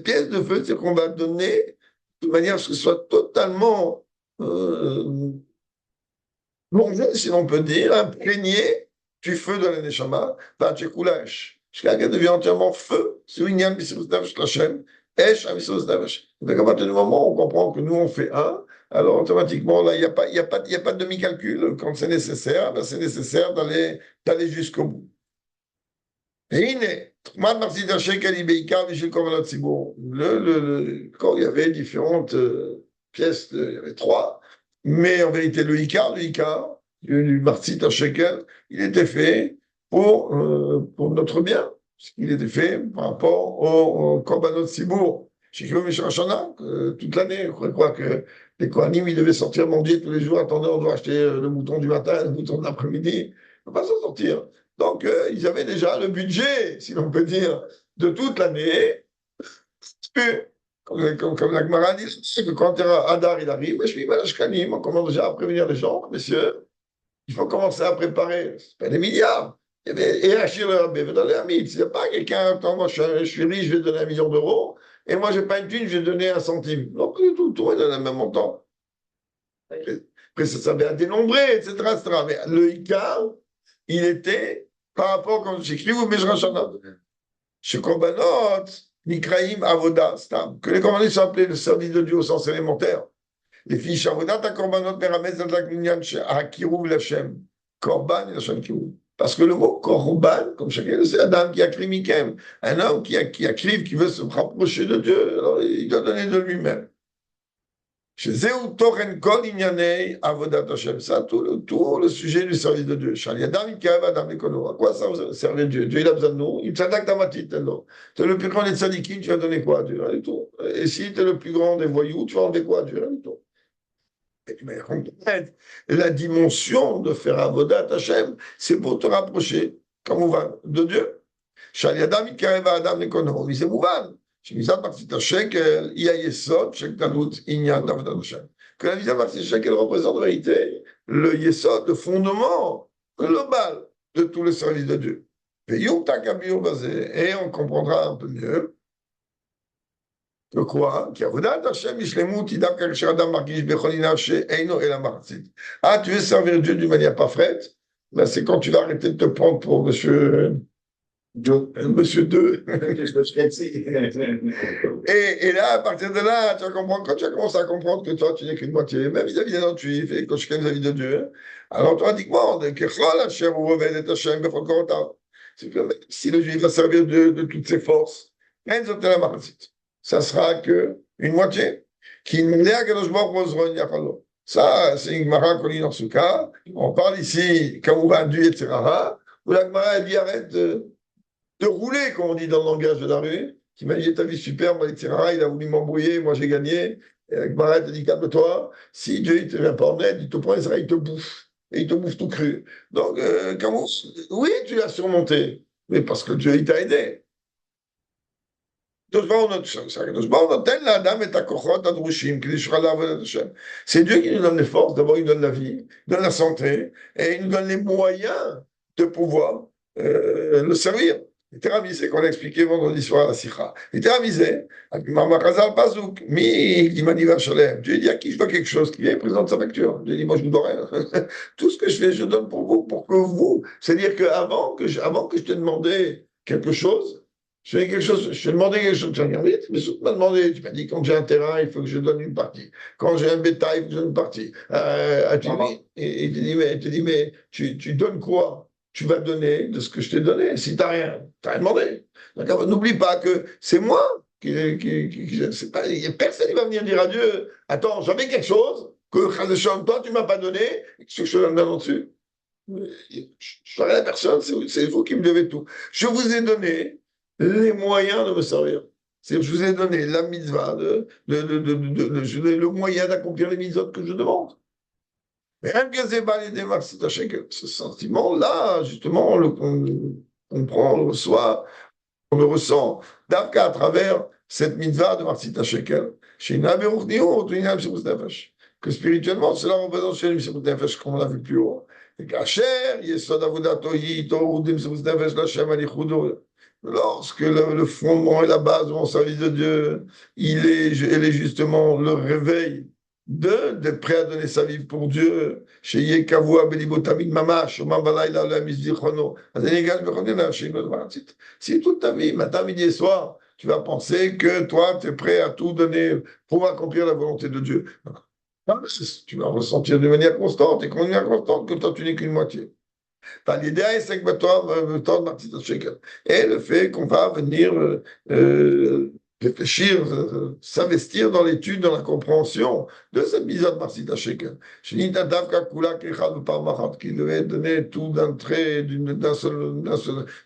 pièce de feu, c'est qu'on va donner de manière à ce que ce soit totalement plongé, si l'on peut dire, imprégné du feu de la Neshama, Vachekulash. Jusqu'à qu'elle devient entièrement feu, c'est Winyan Bisrusdav Shlachem, Esh Amisrusdav. Donc, à partir du moment où on comprend que nous, on fait un, alors automatiquement, là, il n'y a pas, y a pas de demi-calcul. Quand c'est nécessaire, ben, c'est nécessaire d'aller jusqu'au bout. Quand il y avait différentes pièces, il y avait trois, mais en vérité, le Icar, du Martzit à Shekel, il était fait pour notre bien, parce qu'il était fait par rapport au Korbanot Sibour, Shekel Mishra toute l'année. Je crois que les Kohanim, ils devaient sortir manger tous les jours. Attendez, on doit acheter le mouton du matin, le mouton de l'après-midi. On ne peut pas s'en sortir. Donc, ils avaient déjà le budget, si l'on peut dire, de toute l'année. Comme la Gemara dit, que quand Adar il arrive, je suis Malashkanim, on commence déjà à prévenir les gens, messieurs, il faut commencer à préparer, c'est pas des milliards. Et Achir le Rabbi, dans les Hamid, s'il n'y a pas quelqu'un, attends, moi je suis riche, je vais donner 1 million d'euros, et moi j'ai pas une thune, je vais donner 1 centime. Non, pas du tout, tout le monde donne le même montant. Après, ça va dénombrer, etc., etc. Mais le Icar, il était par rapport, quand j'écris, ou Mejrachana, chez Korbanot, Nikraim Avoda, Stam, que les Korbanot sont appelés le service de Dieu au sens élémentaire. Les fiches Avoda, ta Korbanot, Meramez, Zadak, Minyan, Akirouv, Lachem. Korban, Lachem, Kirouv. Parce que le mot Korban, comme chacun le sait, Adam qui a crié Mikem, un homme qui a crié, qui veut se rapprocher de Dieu, alors il doit donner de lui-même. Shezeu Tochen Kol Inyanei Avodat Hashem. Ça, tout le sujet du service de Dieu. Shal Yadam Ikav Adam Ekono. À quoi ça servait Dieu? Dieu, il a besoin de nous. Il tzadak damatit. Tu es le plus grand des tzadikim, tu vas donner quoi à Dieu? Rien du tout. Et si tu es le plus grand des voyous, tu vas enlever quoi à Dieu? Rien du tout. Mais la dimension de faire Avodat Hashem, c'est pour te rapprocher, comme on va, de Dieu. Shal Yadam Ikav Adam Ekono. Mais c'est mouvan. שמיזת מחצית השקל היא היסוד של גלות עניין עבודת השם. Que la mitzvah מחצית השקל représente en réalité le yesod, le fondement global de tout le service de Dieu. Et on comprendra un peu mieux que quoi? Ah, tu veux servir Dieu d'une manière parfaite? Ben, c'est quand tu vas arrêter de te prendre pour monsieur Monsieur 2. Et là, à partir de là, tu vas comprendre, quand tu vas commencer à comprendre que toi, tu n'es qu'une moitié, même vis-à-vis des gens juifs, et quand tu es vis-à-vis de Dieu, alors automatiquement, c'est que si le juif va servir Dieu de toutes ses forces, ça sera que une moitié. Ça, c'est une Gemara qu'on lit dans ce cas. On parle ici, comme on va induire, etc. Où la Gemara dit arrête de rouler, comme on dit dans le langage de la rue. T'imagines ta vie superbe, etc. Il a voulu m'embrouiller, moi j'ai gagné. Et avec Marat, te dit calme-toi. Si Dieu il te vient pas en aide, il te prend Israël, il te bouffe. Et il te bouffe tout cru. Donc, comment... Oui, tu l'as surmonté. Mais parce que Dieu, il t'a aidé. C'est Dieu qui nous donne les forces. D'abord, il nous donne la vie, il donne la santé, et il nous donne les moyens de pouvoir le servir. C'est qu'on a expliqué vendredi soir à la Sikha. Dieu dit à qui je dois quelque chose, qui vient et présente sa facture. Dieu dit, moi je ne dois rien. Tout ce que je fais, je donne pour vous, pour que vous. C'est-à-dire qu'avant que je te demandais quelque chose, je fais quelque chose, je te demandais quelque chose, tu vas vite, mais tu m'as demandé, tu m'as dit, quand j'ai un terrain, il faut que je donne une partie. Quand j'ai un bétail, il faut que je donne une partie. Et il te dit, mais tu donnes quoi? Tu vas donner de ce que je t'ai donné. Si tu n'as rien, tu n'as rien demandé. Donc, n'oublie pas que c'est moi c'est pas, personne ne va venir dire à Dieu, attends, j'avais quelque chose que toi, tu ne m'as pas donné, qu'est-ce que je te donne maintenant dessus? Je ne ferai à personne, c'est vous qui me devez tout. Je vous ai donné les moyens de me servir. Je vous ai donné la mitzvah, je vous ai donné le moyen d'accomplir les mitzvot que je demande. Ce sentiment-là, justement, on le comprend, on le reçoit On le ressent d'Avka à travers cette mitzvah de Martzit Shekel. Que spirituellement, c'est la représentation chez Msirut Nefesh, comme on l'a vu plus haut. Et qu'Acher, Yesod Avodato-Hi, Toru Msirut Nefesh, Lachem Alichudo. Lorsque le fondement et la base de mon service de Dieu, elle est justement le réveil d'être prêt à donner sa vie pour Dieu. Chez Yekavua, Belibotamid Mamash, Omam Valaïla, la Misdichono. Si toute ta vie, matin, midi et soir, tu vas penser que toi, tu es prêt à tout donner pour accomplir la volonté de Dieu. Tu vas ressentir de manière constante et de manière constante que toi, tu n'es qu'une moitié. Et le fait qu'on va venir réfléchir, s'investir dans l'étude, dans la compréhension de cette mise en Marsit Shekel, qui devait donner tout d'un trait,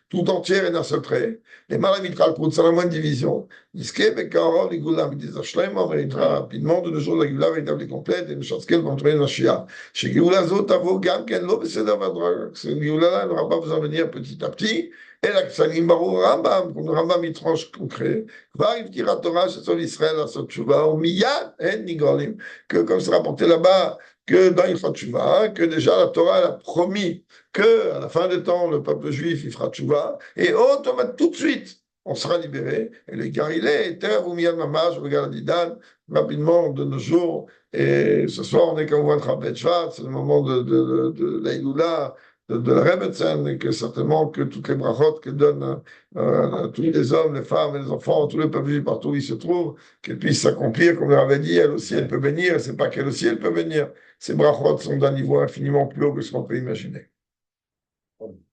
tout entier et d'un seul trait. Les Malamitra, c'est la moindre division. Il rapidement de nos jours la Géoula véritable et complète et une chance qu'elle va entrer dans la Shia. Chez Géoula Zot, Avo, Gam, Ken, Lo, Beseda, Vadra. Cette Géoula-là n'aura pas besoin de venir petit à petit. Et la Ksanim Barou Rambam, comme le Rambam il tranche concret. Va, il tira Torah chez son Israël à Sotchouva, au Miyad, en Nigolim, que comme c'est rapporté là-bas, que dans Ilchat Tshuva, que déjà la Torah elle a promis que à la fin des temps, le peuple juif il fera Tshuva, et automatiquement, tout de suite, on sera libéré. Et le Garilé, Terre ou Miyad Mamash, regarde Didan, rapidement de nos jours. Et ce soir, on est comme voit Rabbi Shvat, c'est le moment de l'Aïloula, de la Rebbetzin, et que certainement que toutes les brachot que donnent tous les hommes, les femmes, les enfants, tous les peuples juifs partout où ils se trouvent, qu'elles puissent s'accomplir, comme leur avait dit, elle aussi, elle peut bénir, et c'est pas qu'elle aussi, elle peut bénir. Ces brachot sont d'un niveau infiniment plus haut que ce qu'on peut imaginer.